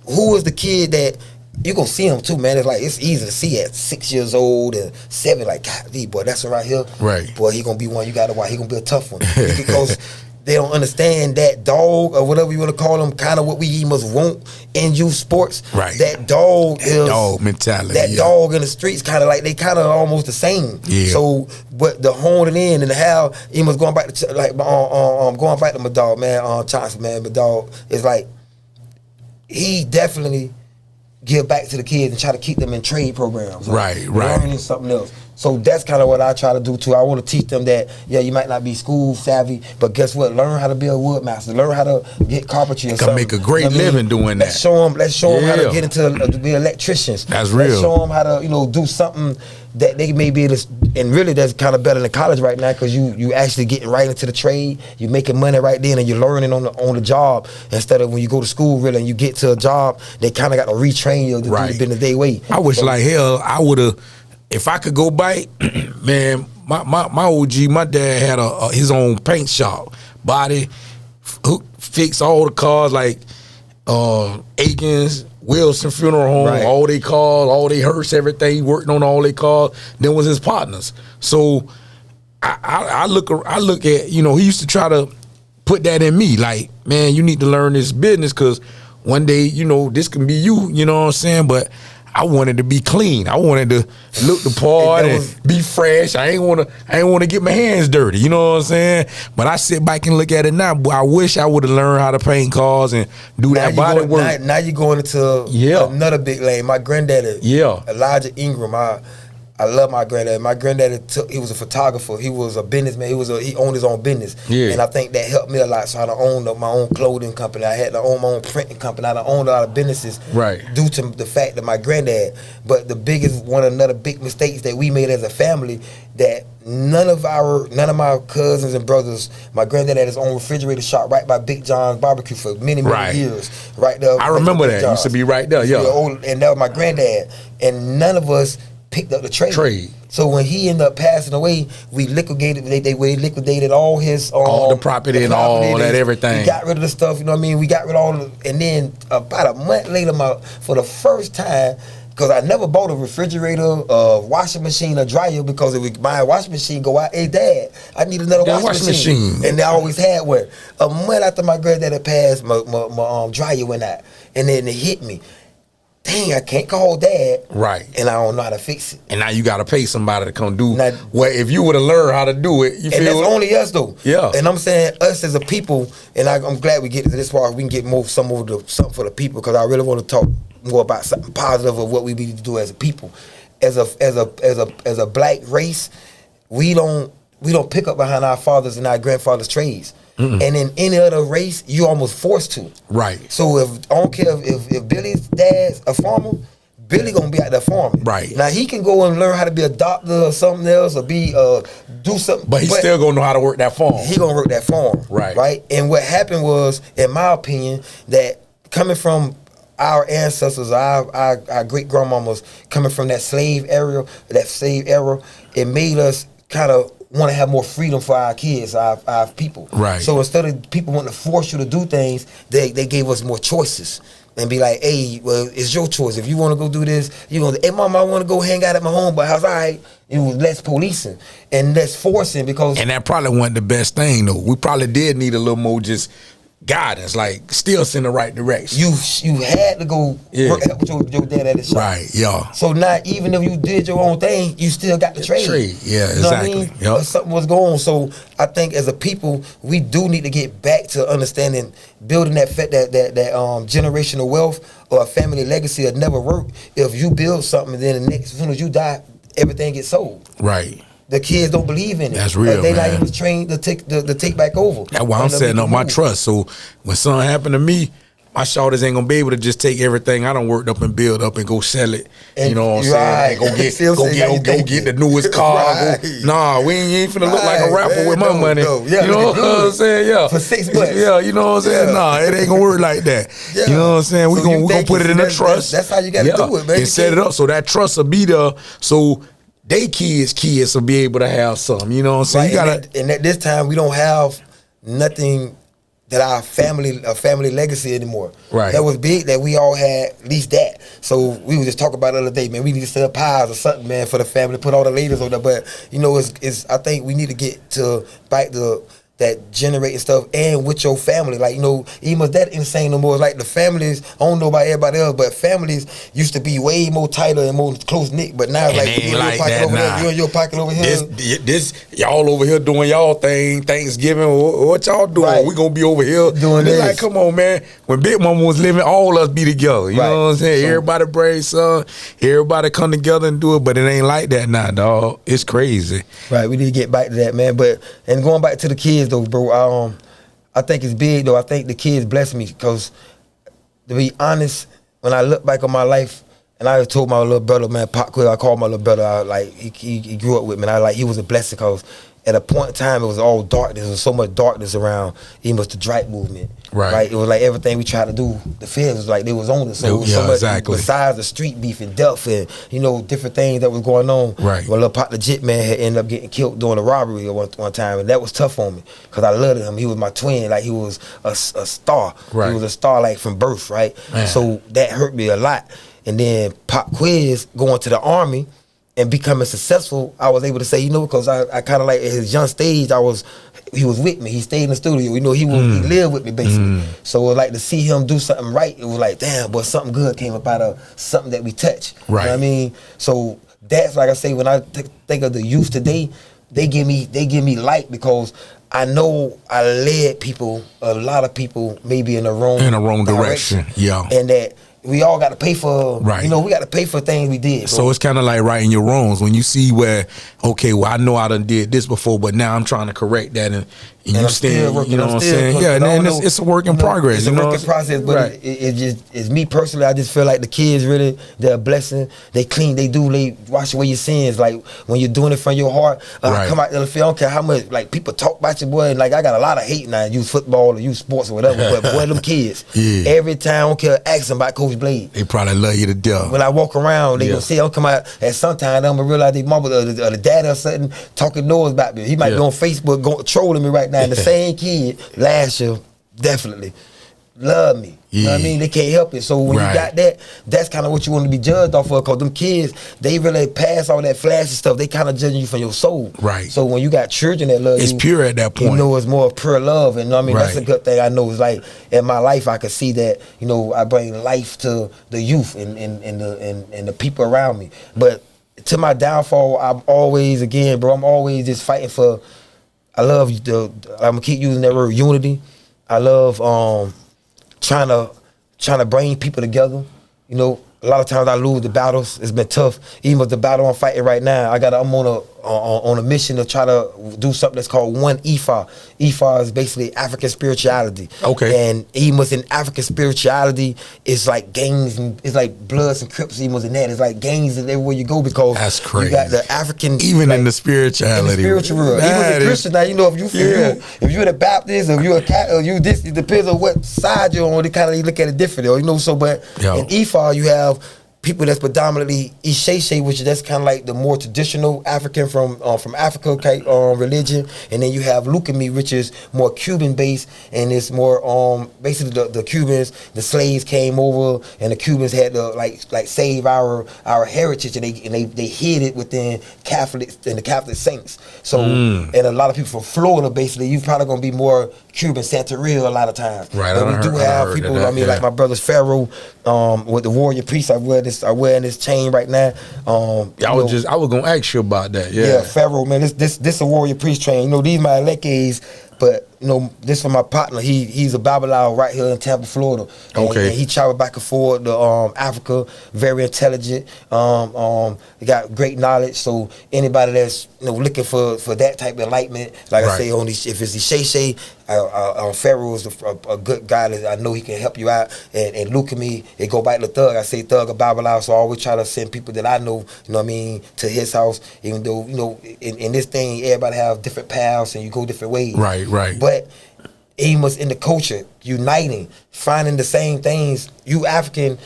who was the kid that. You gonna see him too, man. It's like it's easy to see at 6 years old and 7. Like, God, boy, that's right here. Right, boy, he gonna be one you gotta watch. He gonna be a tough one because they don't understand that dog or whatever you want to call him. Kind of what we must want in youth sports. Right, that dog is dog mentality. That dog in the streets, kind of like they kind of almost the same. Yeah. So, but the honing in and how he was going back to like going back to my dog, man. Johnson, man, my dog is like he definitely. Give back to the kids and try to keep them in trade programs. Right. Learning something else. So that's kind of what I try to do too. I want to teach them that, you might not be school savvy, but guess what? Learn how to be a woodmaster. Learn how to get carpentry or something. Make a great living doing that. Let's show them how to get into be electricians. That's real. Let's show them how to, do something that they may be able to, and really that's kind of better than college right now because you actually getting right into the trade. You're making money right then and you're learning on the job instead of when you go to school really and you get to a job, they kind of got to retrain you to do the business their way. I wish like hell I would have. If I could go back, man, my OG, my dad had his own paint shop, body, fix all the cars like Aikens, Wilson Funeral Home, all they cars, all they hearse, everything. He worked on all they cars. Then was his partners. So I look at, he used to try to put that in me, like, man, you need to learn this business because one day, this can be you, you know what I'm saying? But I wanted to be clean. I wanted to look the part and be fresh. I ain't want to get my hands dirty. You know what I'm saying? But I sit back and look at it now. Boy, I wish I would have learned how to paint cars and do that body work. Now you're going into another big lane. My granddaddy, Elijah Ingram. I love my granddad. My granddaddy he was a photographer. He was a businessman. He owned his own business. Yeah. And I think that helped me a lot. So I owned my own clothing company. I had to own my own printing company. I owned a lot of businesses due to the fact that my granddad. But the biggest another big mistakes that we made as a family that none of my cousins and brothers, my granddad had his own refrigerator shop right by Big John's barbecue for many years. Right there. I remember that. Used to be right there. Yeah. And that was my granddad. And none of us picked up the trade. So when he ended up passing away, we liquidated. They liquidated all his all the property and all that everything. We got rid of the stuff. You know what I mean? We got rid of all. And then about a month later, for the first time, because I never bought a refrigerator, a washing machine, a dryer because if my washing machine go out, hey Dad, I need another washing machine. And they always had one. A month after my granddad had passed, my dryer went out, and then it hit me. Dang, I can't call Dad. Right. And I don't know how to fix it. And now you got to pay somebody to come do it. Well, if you would have learned how to do it, and that's only us, though. Yeah. And I'm saying us as a people, and I'm glad we get to this part, we can get something for the people, because I really want to talk more about something positive of what we need to do as a people. As a black race, we don't pick up behind our fathers and our grandfathers' trades. Mm-mm. And in any other race, you almost forced to. Right. So I don't care if Billy's dad's a farmer, Billy gonna be out there farming. Right. Now he can go and learn how to be a doctor or something else, or do something. But he's still gonna know how to work that farm. He gonna work that farm. Right. Right. And what happened was, in my opinion, that coming from our ancestors, our great grandmamas, coming from that slave era, it made us kind of want to have more freedom for our kids, our people. Right. So instead of people wanting to force you to do things, they gave us more choices. And be like, hey, well, it's your choice. If you want to go do this, you know, hey, mom, I want to go hang out at my homeboy house. All right. It was less policing and less forcing because. And that probably wasn't the best thing, though. We probably did need a little more just guidance, like steer us in the right direction. You had to go help with your dad at his shop. Right, yeah. So now, even if you did your own thing, you still got the trade. Yeah, you know exactly. What I mean? Yep. Something was going on. So I think as a people, we do need to get back to understanding, building that generational wealth or a family legacy that never worked. If you build something, then as soon as you die, everything gets sold. Right. The kids don't believe in it. That's real, They man. not even trained to take back over. That's why I'm setting up my trust. So when something happened to me, my shoulders ain't gonna be able to just take everything I done worked up and build up and go sell it. And, you know what I'm saying? Go get the newest car. Right. Nah, we ain't finna look like a rapper with my money. No. Yeah, you know what I'm saying? Yeah. For $6. Yeah, you know what I'm saying? Nah, it ain't gonna work like that. Yeah. You know what I'm saying? We So gonna put it in a trust. That's how you gotta do it, man. And set it up so that trust will be there. So they kids will be able to have something. You know what I'm saying? Right, and at this time we don't have nothing that our family legacy anymore. Right. That was big that we all had at least that. So we was just talking about the other day, man, we need to set up pies or something, man, for the family, put all the ladies on there. But you know, it's I think we need to get to back that generating stuff and with your family. Like, you know, even that insane no more. Like the families, I don't know about everybody else, but families used to be way more tighter and more close-knit. But now, like, you in your pocket over there, you in your pocket over here. This y'all over here doing y'all thing, Thanksgiving, what y'all doing? Right. We gonna be over here doing this. Like, come on, man. When Big Mama was living, all us be together. You know what I'm saying? So, everybody brave son, everybody come together and do it, but it ain't like that now, dog. It's crazy. Right, we need to get back to that, man. But and going back to the kids though, bro, I think it's big though. I think the kids bless me because, to be honest, when I look back on my life, and I told my little brother, man, Pop Quill, I called my little brother, he grew up with me, and he was a blessing because at a point in time it was all darkness. There was so much darkness around, even with the Drak movement. Right. It was like everything we tried to do, the feds was like they was on us. So it was so much exactly. Besides the street beef and death and, you know, different things that was going on. Right. My little Pop Legit man had ended up getting killed during a robbery one time, and that was tough on me because I loved him. He was my twin, like he was a star. Right. He was a star like from birth, right? Man. So that hurt me a lot. And then Pop Quiz going to the Army and becoming successful, I was able to say, you know, because I kind of like at his young stage, he was with me. He stayed in the studio. You know, he lived with me basically. So it was like to see him do something right, it was like, damn, boy, something good came up out of something that we touched. Right. You know what I mean? So that's like I say, when I think of the youth today, they give me light because I know I led a lot of people maybe in the wrong direction. Yeah. And that we all got to pay for, right. You know, we got to pay for things we did. So it's kind of like righting your wrongs when you see where, okay, well, I know I done did this before, but now I'm trying to correct that, and you still working, you know what I'm saying? Yeah, and it's a work in progress. It's a work in process, but right. It's me personally. I just feel like the kids really, they're a blessing. They clean, they wash away your sins. Like when you're doing it from your heart, right. Come out the field. I don't care how much like people talk about you, boy. And like I got a lot of hate now. Use football or use sports or whatever, but boy, them kids. Yeah. Every time I don't care, ask them about Coach Blade. They probably love you to death. When I walk around, they gonna see I'm come out, and sometimes I'm gonna realize they mama or the dad or something talking noise about me. He might be on Facebook trolling me right now. And the same kid last year definitely love me. You know what I mean? They can't help it. So when you got that, that's kind of what you want to be judged off of, because them kids, they really pass all that flashy stuff. They kind of judging you from your soul. Right. So when you got children that love you, it's pure at that point. You know, it's more pure love. And you know what I mean? That's a good thing. I know it's like in my life, I could see that, you know, I bring life to the youth and the people around me. But to my downfall, I'm always just fighting for, I'm gonna keep using that word, unity. I love trying to bring people together. You know, a lot of times I lose the battles. It's been tough. Even with the battle I'm fighting right now, I'm on a mission to try to do something that's called one Epha. Epha is basically African spirituality. Okay. And even within African spirituality, it's like gangs and it's like Bloods and Crips. Even within that, it's like gangs and everywhere you go, because that's crazy. You got the African, even like, in the spirituality, in the spiritual world. Even with the Christian now, you know, if you're the Baptist, if you're a Catholic, you this, it depends on what side you're on. They kind of look at it differently, you know. So, but in Epha, you have people that's predominantly Isheshe, which that's kind of like the more traditional African from Africa religion, and then you have Lukumi, which is more Cuban based, and it's more basically the Cubans, the slaves came over, and the Cubans had to like save our heritage, and they hid it within Catholics and the Catholic saints. So and a lot of people from Florida, basically, you're probably gonna be more Cuban Santeria a lot of times. Right. But we do have people. Like my brother's Pharaoh, with the warrior priest. I wear this chain right now. I was gonna ask you about that. Yeah, Pharaoh, man. This a warrior priest chain. These my Elekes, but this for my partner. He's a Babylon right here in Tampa, Florida. And he traveled back and forth to Africa. Very intelligent. He got great knowledge. So anybody that's looking for that type of enlightenment, like I say, if it's the Shay, Pharaoh is a good guy that I know he can help you out. And look at me, it go back to Thug. I say Thug of Babylon, so I always try to send people that I know, to his house. Even though in this thing, everybody have different paths and you go different ways. Right. But aim was in the culture, uniting, finding the same things. You African,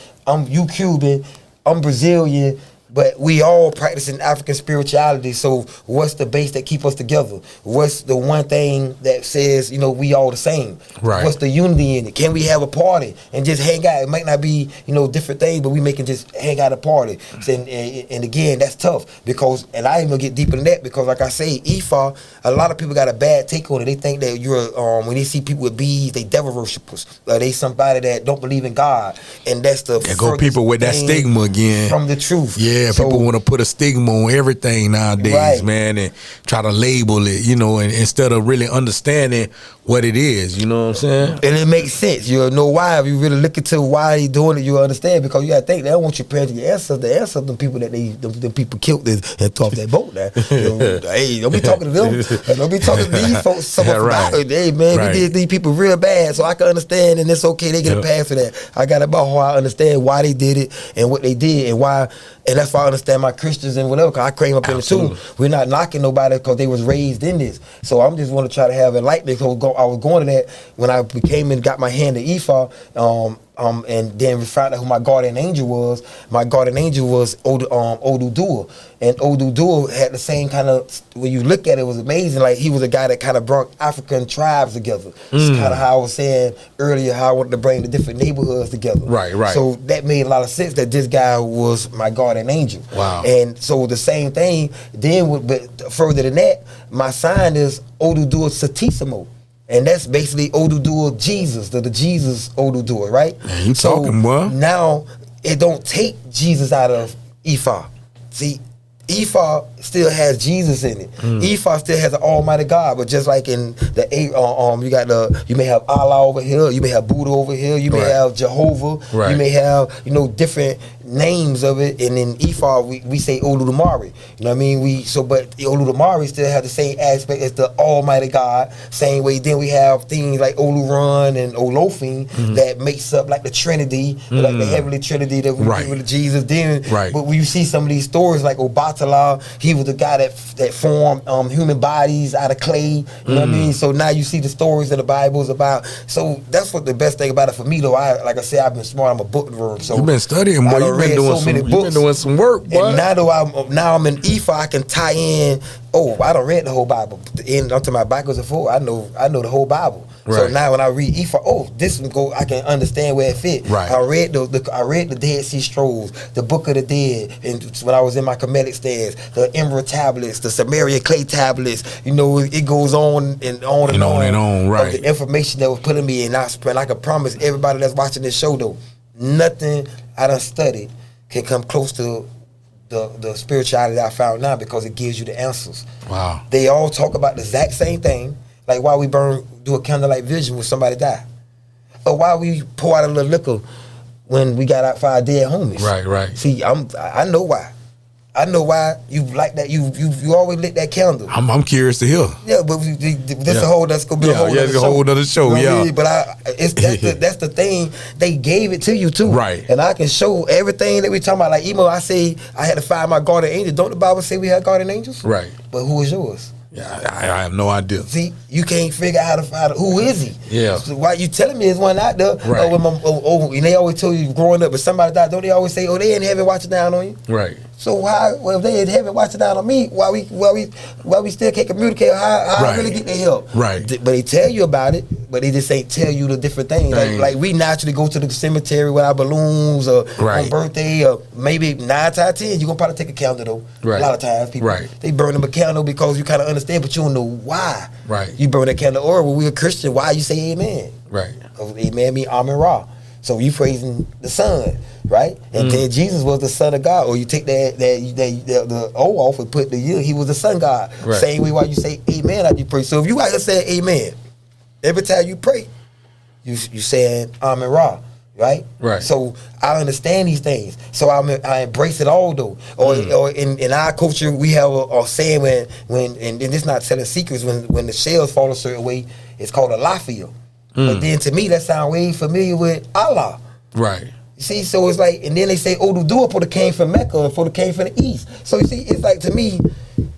you Cuban, I'm Brazilian, but we all practicing African spirituality. So what's the base that keep us together? What's the one thing that says, we all the same? Right. What's the unity in it? Can we have a party and just hang out? It might not be, different things, but we can just hang out at a party. And again, that's tough because, and I ain't gonna get deeper than that because like I say, Epha, a lot of people got a bad take on it. They think that you're, when they see people with beads, they devil worshippers. They somebody that don't believe in God. And that's the people with that stigma again. From the truth. Yeah, people want to put a stigma on everything nowadays, man, and try to label it, and instead of really understanding what it is, you know what I'm saying? And it makes sense. You'll know why. If you really look into why he doing it, you'll understand because you gotta think they don't want your parents to get answers. The answer them people that them people killed and took off that boat now. Hey, don't be talking to them. Don't be talking to these folks. Hey man, we did these people real bad, so I can understand, and it's okay. They get a pass for that. I got about how I understand why they did it and what they did and why. And that's why I understand my Christians and whatever, because I came up in it too. We're not knocking nobody because they was raised in this. So I'm just want to try to have enlightenment. I was going to that when I became and got my hand to Epha, and then we found out who my guardian angel was. My guardian angel was Odudua. And Odudua had the same kind of, when you look at it, it was amazing. Like he was a guy that kind of brought African tribes together. It's kind of how I was saying earlier, how I wanted to bring the different neighborhoods together. Right. So that made a lot of sense that this guy was my guardian angel. Wow. And so the same thing, then but further than that, my sign is Odudua Satissimo. And that's basically Odudua Jesus, the Jesus Odudua, right? Man, you talking, boy. Now, it don't take Jesus out of Epha. See, Epha still has Jesus in it. Epha still has an Almighty God, but just like in the you may have Allah over here, you may have Buddha over here, you may have Jehovah, you may have different names of it, and in Epha we say Oludumare. You know what I mean? But Oludumare still have the same aspect as the Almighty God. Same way. Then we have things like Olurun and Olofin that makes up like the Trinity, like the Heavenly Trinity that we give with Jesus. Then, but when you see some of these stories like Obatala, he was the guy that formed human bodies out of clay. You know what I mean? So now you see the stories of the Bible is about. So that's what the best thing about it for me, though. Like I said, I've been smart. I'm a bookworm. So you've been studying, boy. You've been doing some work, boy. And now I'm in Epha. I can tie in. I don't read the whole Bible. Unto my backwards and forwards, I know the whole Bible. So now when I read Epha, this one I can understand where it fit. I read the Dead Sea Scrolls, the Book of the Dead, and when I was in my Kemetic stance, the Emerald tablets, the Sumerian clay tablets. It goes on and on and on. Right. Of the information that was put in me, and I can promise everybody that's watching this show though, nothing I done studied can come close to the spirituality that I found now because it gives you the answers. Wow. They all talk about the exact same thing, like why we do a candlelight vision when somebody die, or why we pour out a little liquor when we got out for our dead homies. Right. See, I know why. I know why you like that. You always lit that candle. I'm curious to hear. Yeah, but that's gonna be a whole other show. You know I mean? But that's the thing. They gave it to you too. Right. And I can show everything that we talking about. Like I say I had to find my guardian angel. Don't the Bible say we had guardian angels? Right. But who is yours? Yeah, I have no idea. See, you can't figure out how to find who is he. Yeah. So why you telling me there's one out there? Right. And they always told you growing up, if somebody died, don't they always say, oh, they in heaven watching down on you? Right. So why, well, if they in heaven watching down on me, why we still can't communicate? How I really get the help? Right. But they tell you about it, but they just ain't tell you the different things. Like we naturally go to the cemetery with our balloons or on birthday, or maybe 9 times out of 10, you gonna probably take a candle though. Right. A lot of times people they burn them a candle because you kind of understand, but you don't know why. Right. You burn that candle, or when we're a Christian, why you say amen? Right. Amen mean Amen Ra. So you praising the sun, right? And then Jesus was the Son of God. Or you take the O off and put the year, he was the Son God. Right. Same way why you say amen after you pray. So if you out there saying amen, every time you pray, you saying Amen Ra. Right? Right. So I understand these things. So I embrace it all though. Or in our culture we have a saying when and it's not telling secrets, when the shells fall a certain way, it's called a lafia. But then to me that sounds way familiar with Allah. Right. You see, so it's like, and then they say, oh, the dua for the came from Mecca and for the came from the East. So you see, it's like, to me,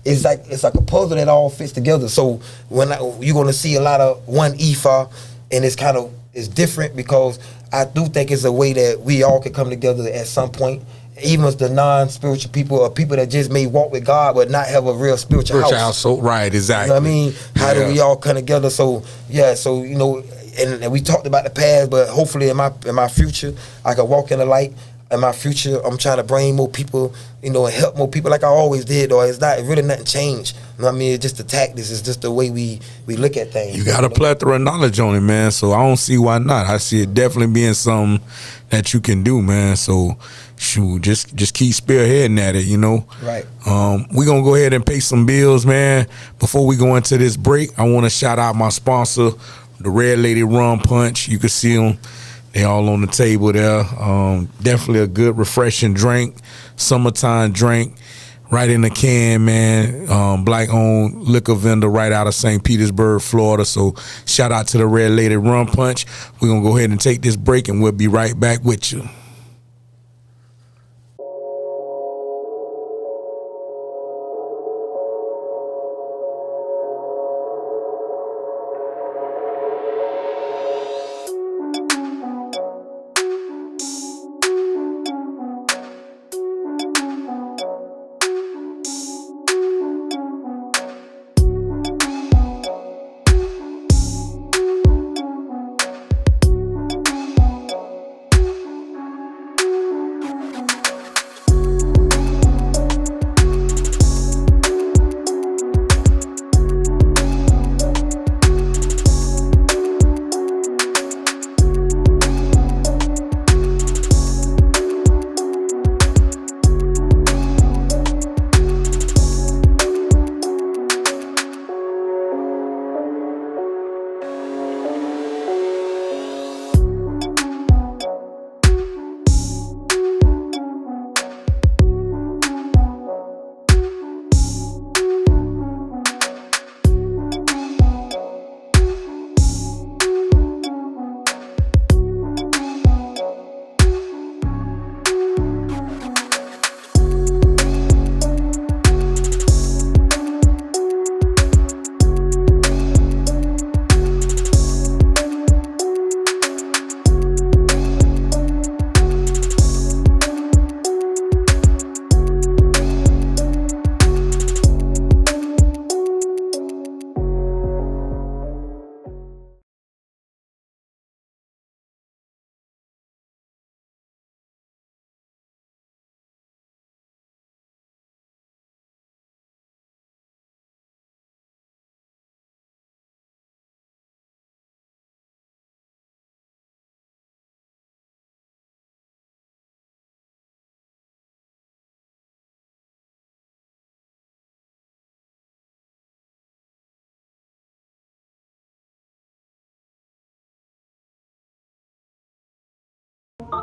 it's like a puzzle that all fits together. So when you're gonna see a lot of one Epha, and it's different because I do think it's a way that we all can come together at some point. Even as the non-spiritual people or people that just may walk with God but not have a real spiritual house. So right, exactly. You know what I mean? How do we all come together? So yeah, so you know, and we talked about the past, but hopefully in my future, I can walk in the light. In my future, I'm trying to bring more people, you know, and help more people like I always did. Or it's really nothing changed. You know what I mean? It's just the tactics. It's just the way we look at things. You got a plethora of knowledge on it, man. So I don't see why not. I see it definitely being something that you can do, man. So shoot, just keep spearheading at it, you know. Right. We're gonna go ahead and pay some bills, man. Before we go into this break, I want to shout out my sponsor, the Red Lady Rum Punch. You can see them. They all on the table there. Definitely a good, refreshing drink. Summertime drink. Right in the can, man. Black-owned liquor vendor right out of St. Petersburg, Florida. So shout out to the Red Lady Rum Punch. We're going to go ahead and take this break, and we'll be right back with you.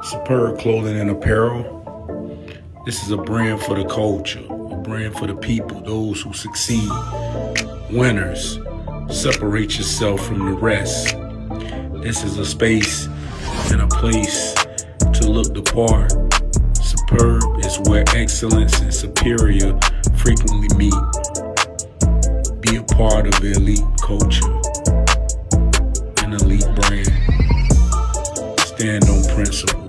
Superb Clothing and Apparel. This is a brand for the culture, a brand for the people, those who succeed, winners. Separate yourself from the rest. This is a space and a place to look the part. Superb is where excellence and superior frequently meet. Be a part of elite culture, an elite brand. Stand on principle.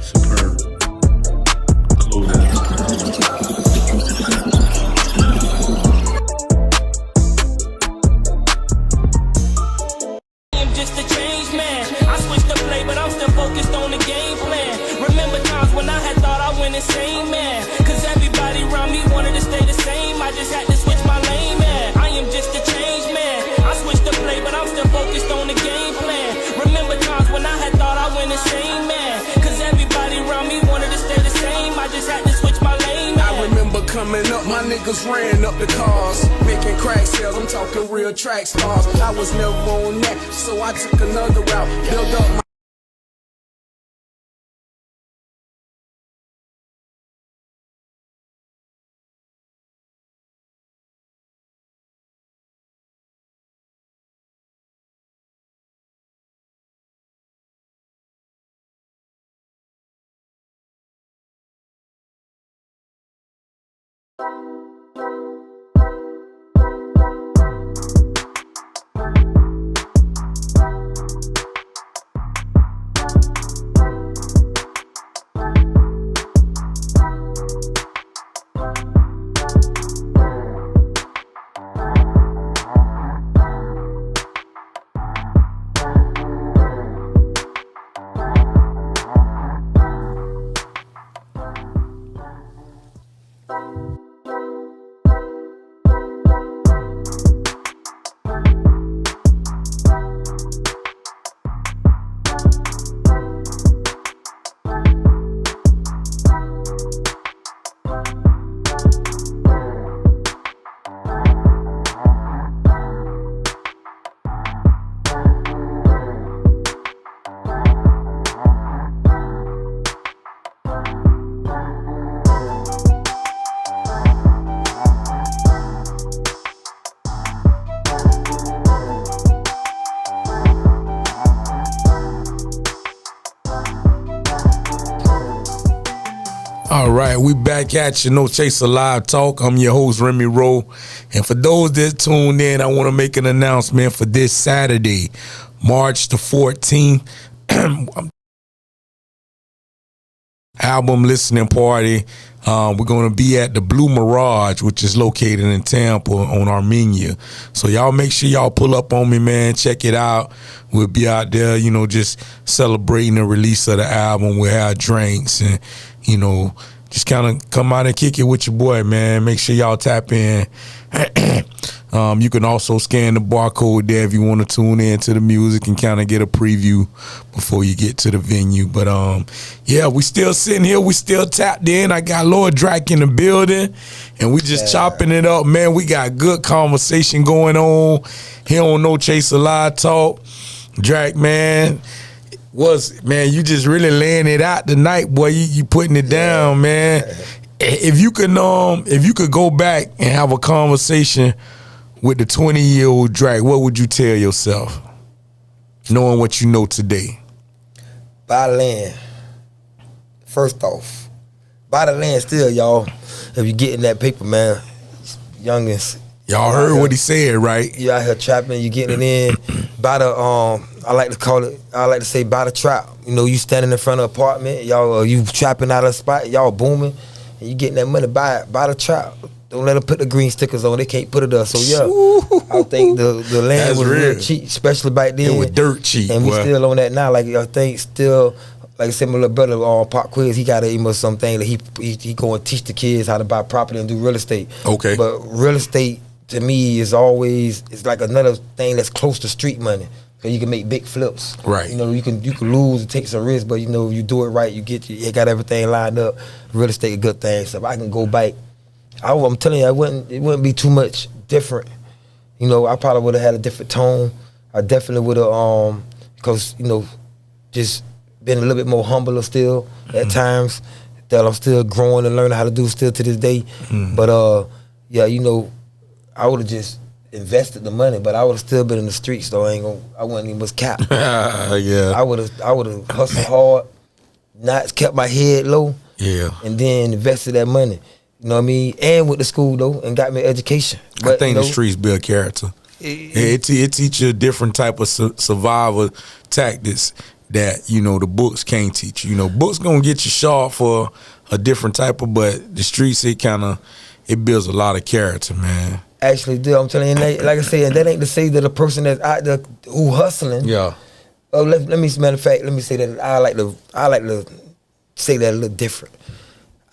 Superb. Clothing. I'm just a change man. I switched the play, but I'm still focused on the game plan. Remember times when I had thought I went insane, man. Cause everybody around me wanted to stay the same. I just had to switch my lane, man. I am just a change man. I switched the play, but I'm still focused on the game plan. Remember times when I had thought I went insane, man. Cause everybody around me wanted to stay the same. I just had to switch my lane, man. I remember coming up, my niggas ran up the cars, making crack sales, I'm talking real track stars. I was never on that, so I took another route, built up my All right, we back at you, No Chaser Live Talk. I'm your host, Remy Roe. And for those that tuned in, I want to make an announcement for this Saturday, March the 14th. Album listening party. We're going to be at the Blue Mirage, which is located in Tampa on Armenia. So y'all make sure y'all pull up on me, man. Check it out. We'll be out there, you know, just celebrating the release of the album. We'll have drinks and, you know, just kind of come out and kick it with your boy, man. Make sure y'all tap in. You can also scan the barcode there if you want to tune in to the music and kind of get a preview before you get to the venue. But yeah, we still sitting here. We still tapped in. I got Lord Drak in the building, and we just chopping it up, man. We got good conversation going on here on No Chaser Live Talk. Drak, man, you just really laying it out tonight, boy. You putting it down, man. If you could go back and have a conversation with the 20-year-old Drak, what would you tell yourself, knowing what you know today? Buy land. First off, buy the land still, y'all. If you getting that paper, man, youngins. Y'all heard what he said, right? You out here trapping, you getting it in. Buy the I like to say buy the trap. You know, you standing in front of an apartment, y'all, you trapping out of a spot, y'all booming, and you getting that money. Buy the trap. Don't let them put the green stickers on. They can't put it up. So yeah, I think the land was real cheap, especially back then. It was dirt cheap, and we still on that now. Like I think still, like I said, my little brother Pop Quiz, he got something that he go and teach the kids how to buy property and do real estate. Okay, but real estate to me is always like another thing that's close to street money. Cause you can make big flips, right? You know, you can lose and take some risks, but you know, if you do it right, you got everything lined up. Real estate a good thing. So if I can go back, I'm telling you, it wouldn't be too much different. You know, I probably would have had a different tone. I definitely would have, because you know, just been a little bit more humbler still at times. That I'm still growing and learning how to do still to this day. But yeah, you know, I would have just invested the money, but I would have still been in the streets though. I wouldn't even was capped. Yeah. I would have hustled hard, not kept my head low. Yeah. And then invested that money. You know what I mean? And went to school though and got me an education. But, I think the streets build character. It teach you a different type of survival tactics that, you know, the books can't teach you. You know, books gonna get you sharp for a different type of, but the streets, it builds a lot of character, man. Actually, dude, I'm telling you, like I said, that ain't to say that a person that's out there who hustling. Yeah. Oh, let me, matter of fact, let me say that I like to say that a little different.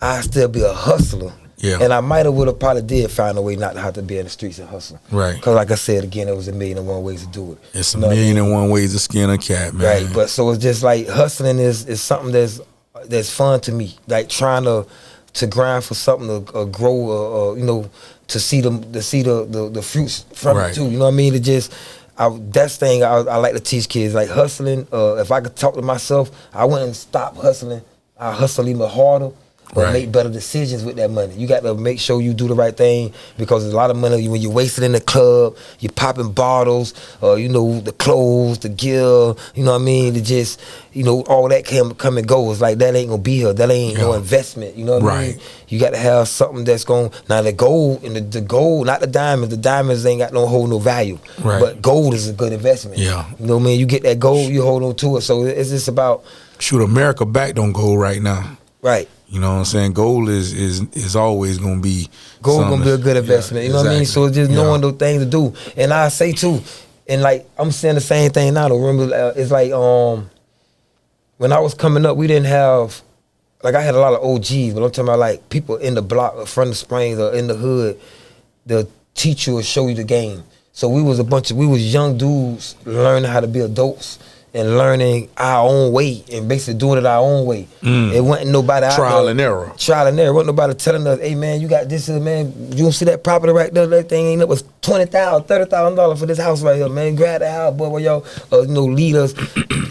I still be a hustler. Yeah. And I would have probably did find a way not to have to be in the streets and hustle. Right. Because like I said, again, it was 1,000,001 ways to do it. It's 1,000,001 ways to skin a cat, man. Right. But so it's just like hustling is something that's fun to me. Like trying to grind for something to grow, you know, to see the fruits from it too. You know what I mean? It just that's the thing I like to teach kids. Like hustling. If I could talk to myself, I wouldn't stop hustling. I hustle even harder. But make better decisions with that money. You got to make sure you do the right thing because there's a lot of money when you waste it in the club, you're popping bottles, you know, the clothes, the gear, you know what I mean? It just, you know, all that come and go. It's like that ain't gonna be here. That ain't no investment. You know what I mean? You got to have something that's going. Now the gold and the gold, not the diamonds. The diamonds ain't got no value. Right. But gold is a good investment. Yeah. You know what I mean? You get that gold, you hold on to it. So it's just about. Shoot, America backed on gold right now. Right. You know what I'm saying? Gold is always gonna be gonna be a good investment. You know what I mean? So it's just knowing those things to do. And I say too, and like I'm saying the same thing now. Though remember, it's like when I was coming up, we didn't have like I had a lot of OGs, but I'm talking about like people in the block, front of Springs or in the hood. The teacher would show you the game. So we was young dudes learning how to be adults. And learning our own way and basically doing it our own way. It wasn't nobody trial and error. Trial and error. Wasn't nobody telling us, hey man, you got this, man. You don't see that property right there? That thing ain't up. It's $20,000, $30,000 for this house right here, man. Grab that house, boy. Where y'all, you know, leaders.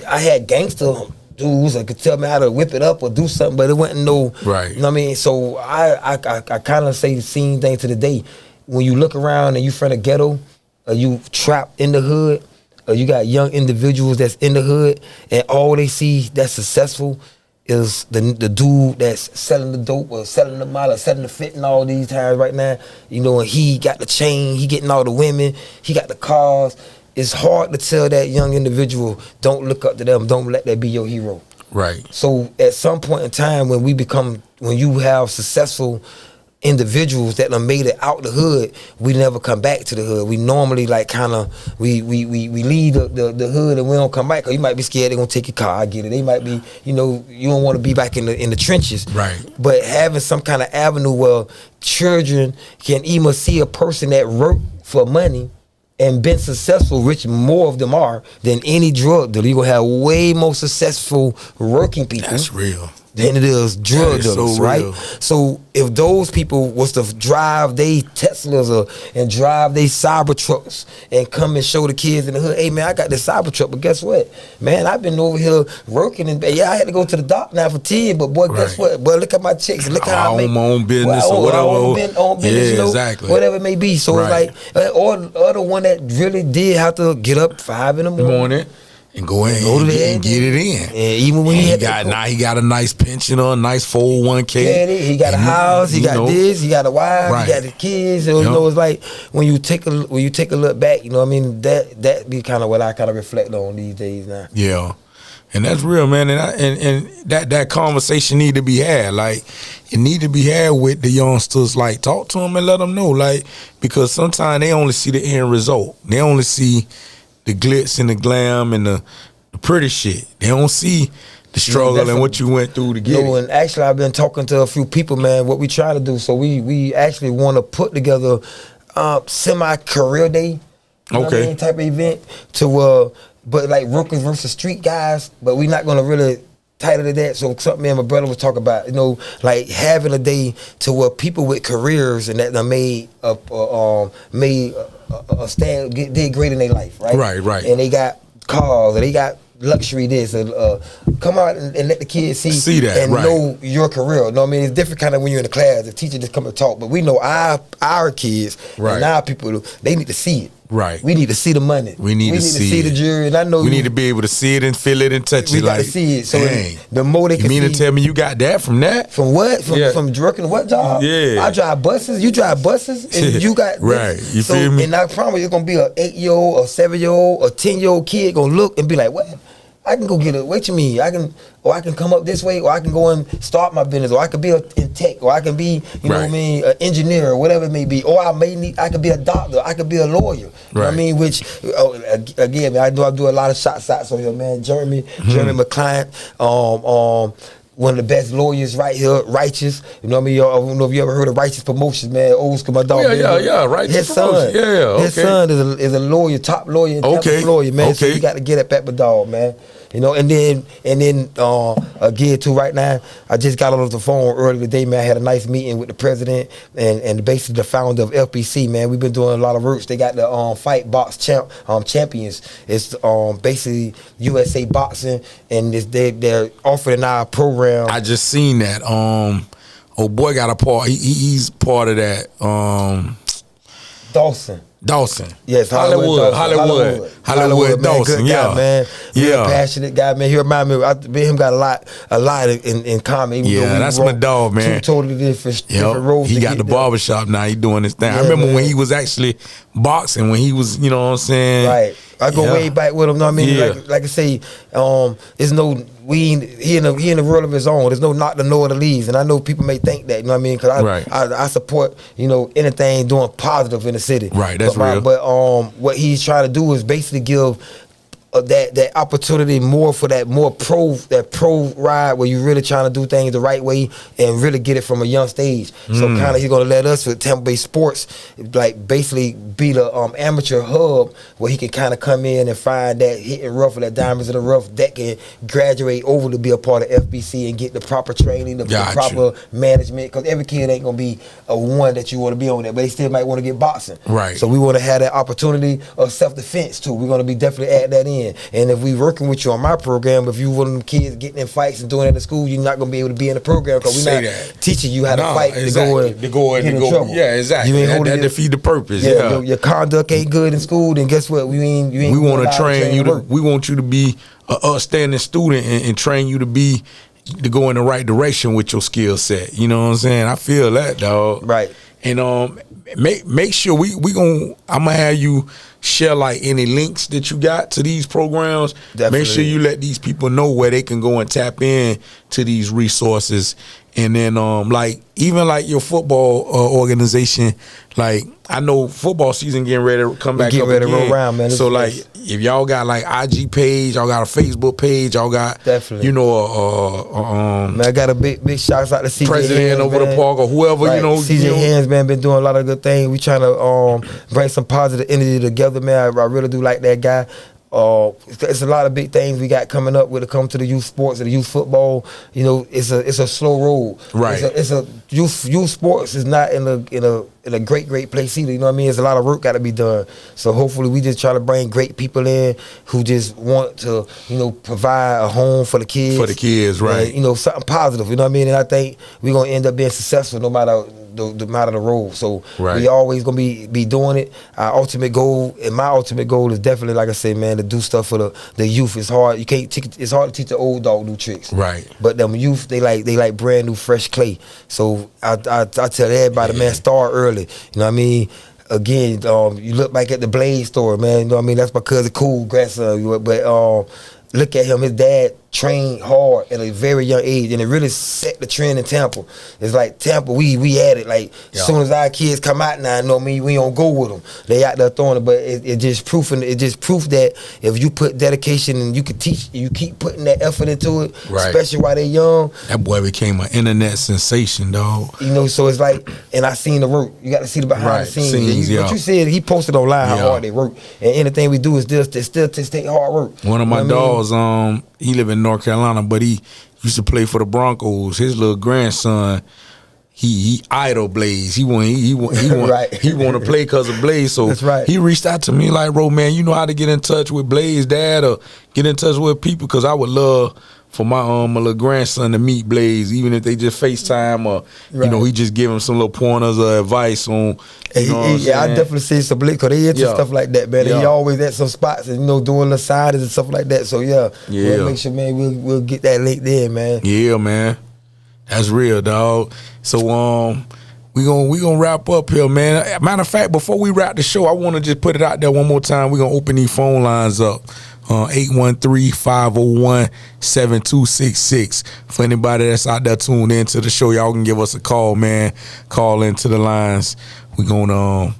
I had gangster dudes that could tell me how to whip it up or do something, but it wasn't no. Right. You know what I mean? So I kind of say the same thing to the day. When you look around and you from the ghetto, or you trapped in the hood. You got young individuals that's in the hood, and all they see that's successful is the dude that's selling the dope or selling the model, or selling the fentanyl these times right now. You know, and he got the chain, he getting all the women, he got the cars. It's hard to tell that young individual, don't look up to them, don't let that be your hero. Right. So at some point in time when you have successful individuals that done made it out the hood, we never come back to the hood. We normally like kind of we leave the hood and we don't come back because you might be scared they're gonna take your car. I get it. They might be, you know, you don't want to be back in the trenches. Right. But having some kind of avenue where children can even see a person that worked for money and been successful, which more of them are than any drug dealer. You're gonna have way more successful working people. That's real. Than it is drug dealers, right? So if those people was to drive they Teslas and drive they cyber trucks and come and show the kids in the hood, hey man, I got this cyber truck, but guess what? Man, I've been over here working and I had to go to the dock now for 10, but boy, guess what? Boy, look at my checks. Look how I make my own business or whatever. Own business, you know, exactly. Whatever it may be. So it's like, or the one that really did have to get up 5 in the morning. And go in and get it in. And even when he got a nice pension or a nice 401k. Yeah, he got a house, he got this, he got a wife, he got the kids. You know, it's like when you take a look back, you know what I mean, that be kind of what I kind of reflect on these days now. Yeah. And that's real, man. And that conversation need to be had. Like, it need to be had with the youngsters. Like, talk to them and let them know. Like, because sometimes they only see the end result. They only see the glitz and the glam and the pretty shit. They don't see the struggle and what you went through to get it. And actually, I've been talking to a few people, man, what we try to do. So we actually want to put together semi-career day, you know what I mean, type of event to, but like rookies versus street guys, but we're not going to really title to that. So something me and my brother was talking about, you know, like having a day to where people with careers and that made a stand, did great in their life, right? Right. And they got cars, or they got luxury this, come out and let the kids see that and know your career. You know what I mean? It's different kind of when you're in the class, the teacher just come and talk, but we know our kids and our people, they need to see it. Right. We need to see the money. We need to see the jury. And I know we need to be able to see it and feel it and touch it. We got like, to see it. So dang, the more they you can mean see. to tell me you got that from that? From what? Yeah. From working what job? Yeah. I drive buses. You drive buses. And you got this. Right. You feel me? And I promise it's going to be an 8-year-old, a 7-year-old, a 10-year-old kid going to look and be like, what? I can go get it. What you mean? I can come up this way, or I can go and start my business, or I could be in tech, or I can be, you know what I mean, an engineer, or whatever it may be, or I could be a doctor, I could be a lawyer. You know what I mean? Which again, man, I do a lot of shots on here, man. Jeremy McCline, one of the best lawyers right here, Righteous. You know what I mean? I don't know if you ever heard of Righteous Promotions, man. Old school, my dog. Yeah, Righteous Promotions. His son is a lawyer, top lawyer, lawyer, man. So you got to get up at my dog, man. You know, and then again too. Right now, I just got off the phone earlier today, man. I had a nice meeting with the president and basically the founder of FBC, man. We've been doing a lot of work. They got the Fight Box Champions. It's basically USA Boxing, and they're offering our program. I just seen that. Oh boy, got a part. He's part of that. Dawson. Yes, Hollywood Dawson. Good guy, man. Yeah. Passionate guy, man. He remind me. Me and him got a lot in common. Yeah, that's my dog, man. Two totally different roles. He got the barbershop now. He doing his thing. Yeah, I remember man. when he was actually boxing. When he was, you know what I'm saying? Right. I go way back with him. Know what I mean? Yeah. Like I say, there's no he in the world of his own. There's no not the know the leaves, and I know people may think that. You know what I mean? Because I support anything doing positive in the city. Right. That's real. But what he's trying to do is basically give that opportunity more for that pro ride where you're really trying to do things the right way and really get it from a young stage. So kind of he's gonna let us with Tampa Bay Sports like basically be the amateur hub where he can kind of come in and find that hitting rough or that diamonds in the rough that can graduate over to be a part of FBC and get the proper training, the proper management. Because every kid ain't gonna be a one that you want to be on there, but they still might want to get boxing. Right. So we want to have that opportunity of self-defense too. We're gonna be definitely add that in. And if we working with you on my program, if you one of them kids getting in fights and doing that in school, you're not gonna be able to be in the program because we're not teaching you how to fight to go and get in trouble. Yeah, exactly. You ain't that defeat the purpose. Your conduct ain't good in school, then guess what? We want to train you. We want you to be an outstanding student and train you to go in the right direction with your skill set. You know what I'm saying? I feel that, dog. Right. And make sure I'm gonna have you share like any links that you got to these programs. Definitely. Make sure you let these people know where they can go and tap in to these resources. And then like even like your football organization, like I know football season getting ready to come back up ready again. To roll around, man. So like if y'all got like IG page, y'all got a Facebook page, y'all got definitely man, I got a big shout out to CJ president Hands, over man. the park or whoever, right. CJ Hands, man, been doing a lot of good things. We trying to bring some positive energy together, man. I really do like that guy. It's a lot of big things we got coming up when it comes to the youth sports and the youth football. You know, it's a slow road. Right. It's a youth sports is not in a great place either. You know what I mean? There's a lot of work got to be done. So hopefully we just try to bring great people in who just want to provide a home for the kids. For the kids, right? And, something positive. You know what I mean? And I think we're gonna end up being successful no matter the road. So we always gonna be doing it. Our ultimate goal, and my ultimate goal is definitely, like I say, man, to do stuff for the youth. It's hard. It's hard to teach the old dog new tricks. Right. But them youth, they like brand new, fresh clay. So I tell everybody, man, start early. You know what I mean? Again, you look back at the Blade store, man. You know what I mean? That's my cousin, cool grandson. But look at him. His dad trained hard at a very young age, and it really set the trend in Tampa. It's like Tampa, we at it. Like as soon as our kids come out now, you know what I mean, we don't go with them. They out there throwing it, but it just proof that if you put dedication and you can teach, you keep putting that effort into it, especially while they're young. That boy became an internet sensation, dog. So it's like, and I seen the work. You got to see the behind the scenes. What you said, he posted online how hard they work, and anything we do is still take hard work. One of my dogs, he live in North Carolina, but he used to play for the Broncos. His little grandson, he idol Blaze. He want to play because of Blaze. So he reached out to me like, bro, man, you know how to get in touch with Blaze, dad, or get in touch with people, because I would love for my little grandson to meet Blaze, even if they just FaceTime or you know, he just give him some little pointers or advice on. I definitely see some Blaze because they into stuff like that, man. And he always at some spots and doing the signings and stuff like that. So we'll make sure, man, we'll get that linked in, man. Yeah, man, that's real, dog. So we gonna wrap up here, man. Matter of fact, before we wrap the show, I want to just put it out there one more time. We're gonna open these phone lines up. 813-501-7266. For anybody that's out there tuned into the show, y'all can give us a call, man. Call into the lines. We're gonna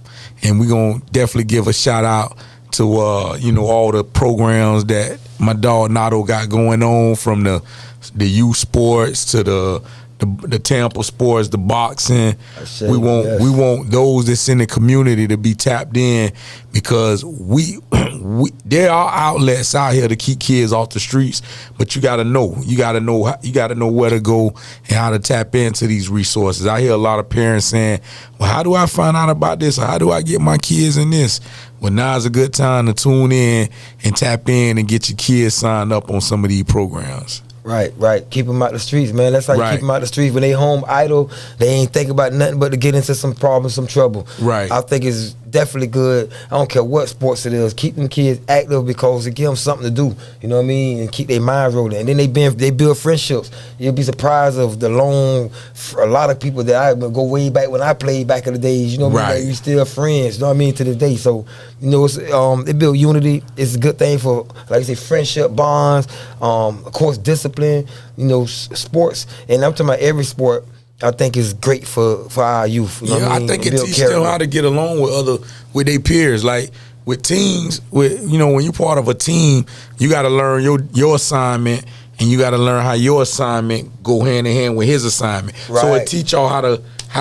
definitely give a shout out to all the programs that my dog Nardo got going on, from the youth sports to the Tampa sports, the boxing. We want those that's in the community to be tapped in, because there are outlets out here to keep kids off the streets, but you gotta know where to go and how to tap into these resources. I hear a lot of parents saying, well, how do I find out about this? Or how do I get my kids in this? Well, now's a good time to tune in and tap in and get your kids signed up on some of these programs. Right. Keep them out the streets, man. That's how you keep them out the streets. When they home idle, they ain't think about nothing but to get into some problems, some trouble. Right. I think it's definitely good. I don't care what sports it is. Keep them kids active, because it gives them something to do. You know what I mean? And keep their minds rolling. And then they build friendships. You'll be surprised of a lot of people that I go way back when I played back in the days. You know what I mean? Like, we still friends. You know what I mean? To this day. So it's, it build unity. It's a good thing for, like I say, friendship bonds. Of course, discipline. Sports, and I'm talking about every sport. I think is great for our youth. You know what I mean? I think it teaches them how to get along with their peers. Like with teams, when you're part of a team, you got to learn your assignment, and you got to learn how your assignment go hand in hand with his assignment. Right. So it teach y'all how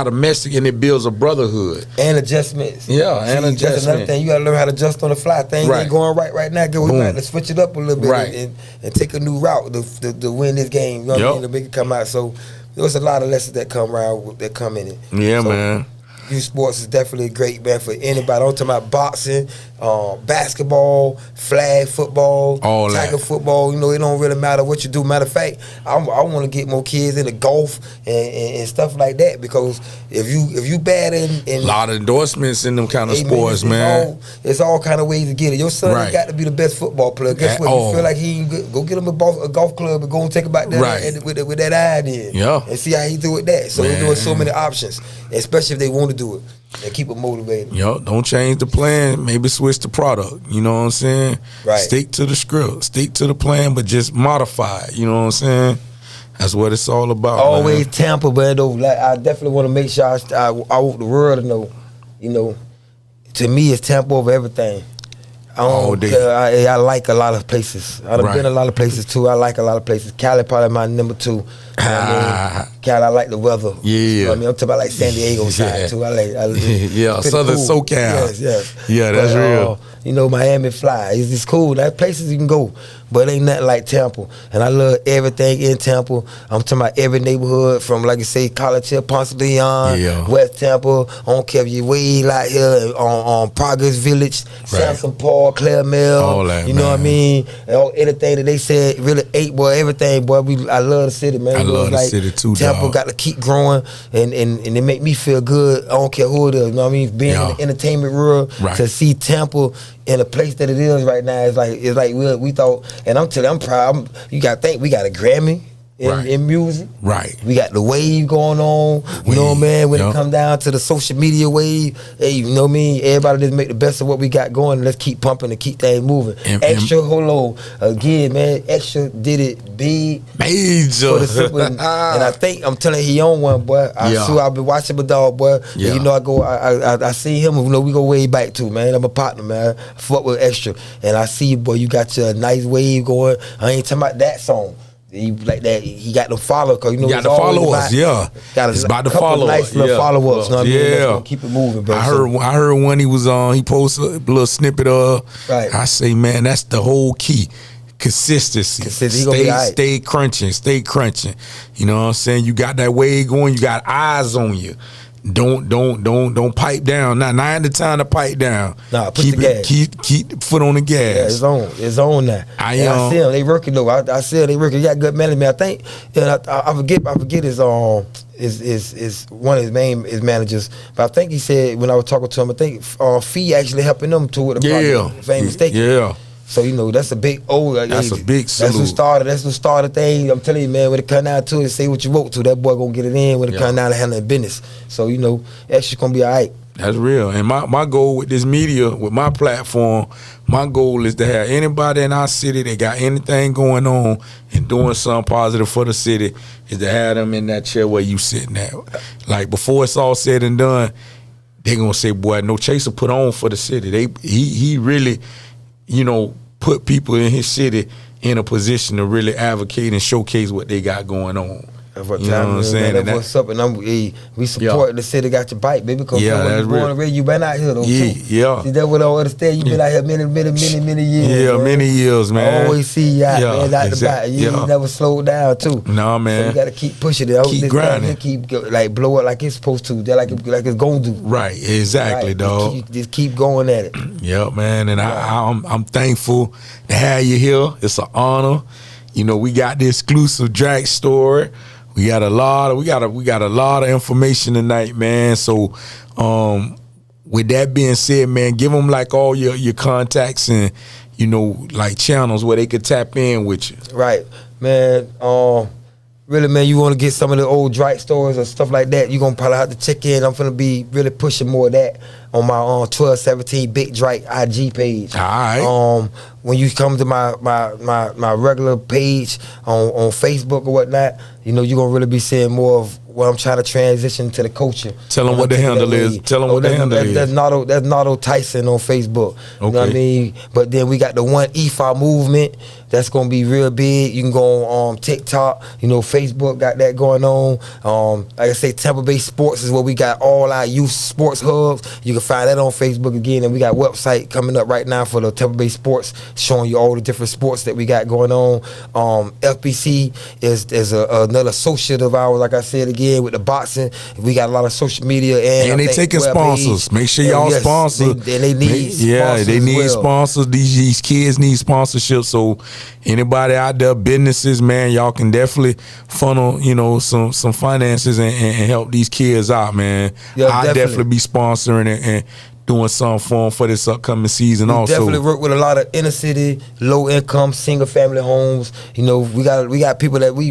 to mess, and it builds a brotherhood and adjustments. Adjustments. That's another thing. You got to learn how to adjust on the fly. Things ain't going right now. We got to switch it up a little bit and take a new route to win this game. You know what I mean? To make it come out. So there's a lot of lessons that come in it. Yeah, so, man. Youth sports is definitely great, man, for anybody. I'm talking about boxing, basketball, flag football, tackle football. It don't really matter what you do. Matter of fact, I want to get more kids into golf and stuff like that, because if you bad in a lot of endorsements in them kind of sports, man. It's all kind of ways to get it. Your son ain't got to be the best football player. Guess what? You feel like he ain't good, go get him a golf club and go and take about that with that eye then. And see how he do with that. So we're doing so many options, especially if they want to do it. And keep it motivated. Don't change the plan. Maybe switch the product. You know what I'm saying? Right. Stick to the script. Stick to the plan, but just modify it. You know what I'm saying? That's what it's all about. Always, man. Tampa, man. Though, like, I definitely want to make sure I want the world to know. To me, it's Tampa over everything. I like a lot of places. I've been a lot of places too. I like a lot of places. Cali probably my number 2. Cali, I like the weather. Yeah. I'm talking about like San Diego side too. I like Southern cool. SoCal. Yes. Yeah, that's real. Miami fly. It's cool. That places you can go, but it ain't nothing like Tampa. And I love everything in Tampa. I'm talking about every neighborhood, from, like I say, College Hill, Pon de Leon, West Tampa. I don't care if you way out here on Progress Village, Samson Park, Claremont. All that, you know what I mean? Anything that they said really ate, boy. Everything, boy. I love the city, man. I love the city too, Tampa dog. got to keep growing, and it make me feel good. I don't care who it is. You know what I mean? Being in the entertainment world, to see Tampa in a place that it is right now, it's like we thought. And I'm telling you, I'm proud. You got to think, we got a Grammy in music. Right. We got the wave going on. You know what I mean? When it come down to the social media wave, hey, you know what I mean? Everybody just make the best of what we got going. Let's keep pumping and keep things moving. Extra, hold on. Again, man, Extra did it big. Major. And I think, I'm telling you, he on one, boy. I've been watching my dog, boy. Yeah. And, I see him. We go way back too, man. I'm a partner, man. I fuck with Extra. And I see you, boy, you got your nice wave going. I ain't talking about that song. He like that. He got them followers, because got the followers. It's about the followers. Nice little followers. You know what I mean? Keep it moving, bro. I heard when he was on. He posted a little snippet of. I say, man, that's the whole key. Consistency. Stay crunching. You know what I'm saying? You got that wave going. You got eyes on you. don't pipe down. Now ain't the time to pipe down. Nah, put keep the gas. Keep the foot on the gas. Yeah, it's on now. I see them. They working though. I see them. They working. Got good management. I think. I forget his one of his managers. But I think he said when I was talking to him, I think Fee actually helping them to with the project, if I ain't mistaken. Yeah. So that's a big that's a big salute. That's who started thing. I'm telling you, man, when it come down to it, say what you vote to, that boy gonna get it in when it come down to handling business. So that's just gonna be all right. That's real. And my goal with this media, with my platform, my goal is to have anybody in our city that got anything going on and doing something positive for the city, is to have them in that chair where you sitting at. Like before it's all said and done, they gonna say, boy, No Chaser put on for the city. He really, put people in his city in a position to really advocate and showcase what they got going on. That's what I'm saying. That's what's up, and we support the city. Got your bike, baby. Because when you born and raised, you been out here though. Yeah, too. yeah. See, that's what I understand. You been out here many years. Yeah, man. Many years, man. I always see you out, man, out the bike. You never slowed down too. Nah, man. So you got to keep pushing it. Keep grinding. Keep blow it like it's supposed to. Like it's gonna do. Right, exactly, right. dog. Just keep going at it. Yeah, man. And I'm thankful to have you here. It's an honor. We got the exclusive Drak story. We got a lot of information tonight, man. So, with that being said, man, give them like all your contacts and like channels where they could tap in with you. Right, man. Really, man, you want to get some of the old Drak stories or stuff like that, you're going to probably have to check in. I'm going to be really pushing more of that on my 1217 Big Drak IG page. All right. When you come to my regular page on Facebook or whatnot, you're going to really be seeing more of what I'm trying to transition to the coaching. Tell them what the handle is. Tell them what the handle is. That's Nardo Tyson on Facebook. Okay. You know what I mean? But then we got the One Epha movement. That's going to be real big. You can go on TikTok. Facebook got that going on. Like I say, Tampa Bay Sports is where we got all our youth sports hubs. You can find that on Facebook again. And we got a website coming up right now for the Tampa Bay Sports, showing you all the different sports that we got going on. FBC is another associate of ours, like I said again, with the boxing. We got a lot of social media. And they taking sponsors. Make sure y'all sponsor. They need sponsors. They need sponsors. These kids need sponsorship. So anybody out there, businesses, man, y'all can definitely funnel, some finances and help these kids out, man. Yeah, I'll definitely be sponsoring it and doing something for them for this upcoming season. We also definitely work with a lot of inner city, low income, single family homes. We got people that we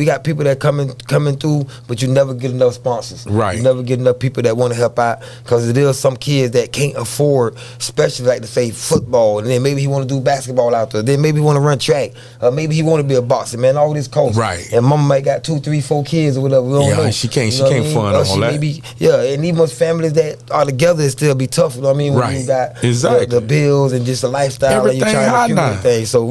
got people that coming through, but you never get enough sponsors. Right. You never get enough people that want to help out, because there are some kids that can't afford, especially like to say football, and then maybe he want to do basketball out there, then maybe he want to run track, or maybe he want to be a boxer. Man, all this costs. Right. And mama might got 2, 3, 4 kids or whatever. We don't know. She can't fund all that. And even most families that are together, it still be tough. You know what I mean? When you got the bills and just the lifestyle, everything, and you're trying to accumulate things. So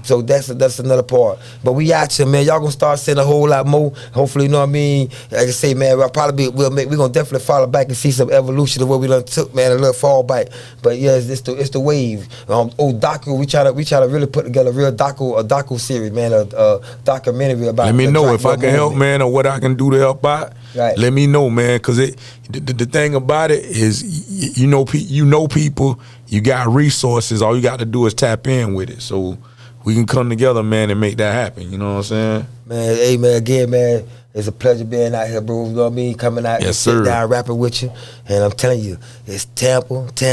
so that's another part. But we out here, man. Y'all gonna start seeing a whole lot more. Hopefully, you know what I mean. Like I say, man, we're gonna definitely follow back and see some evolution of what we done took, man. A little fall back. But yeah, it's the wave. Docu, we try to really put together a real docu series, man. A documentary about. Let me know if I can help, man, or what I can do to help out. Right. Let me know, man, because the thing about it is, you know people, you got resources. All you got to do is tap in with it. So we can come together, man, and make that happen. You know what I'm saying? Man, hey, man, again, man, it's a pleasure being out here, bro. You know what I mean? Coming out and sit down rapping with you. And I'm telling you, it's Tampa. You know what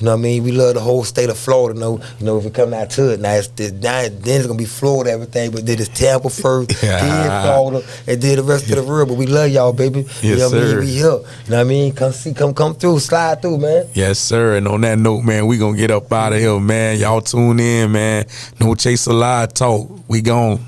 I mean? We love the whole state of Florida. If we come out to it, then it's going to be Florida, everything. But then it's Tampa first, then Florida, and then the rest of the world. But we love y'all, baby. Yes, you know what I mean? sir. We here. You know what I mean? Come through, slide through, man. Yes, sir. And on that note, man, we going to get up out of here, man. Y'all tune in, man. No Chaser Live Talk. We gone.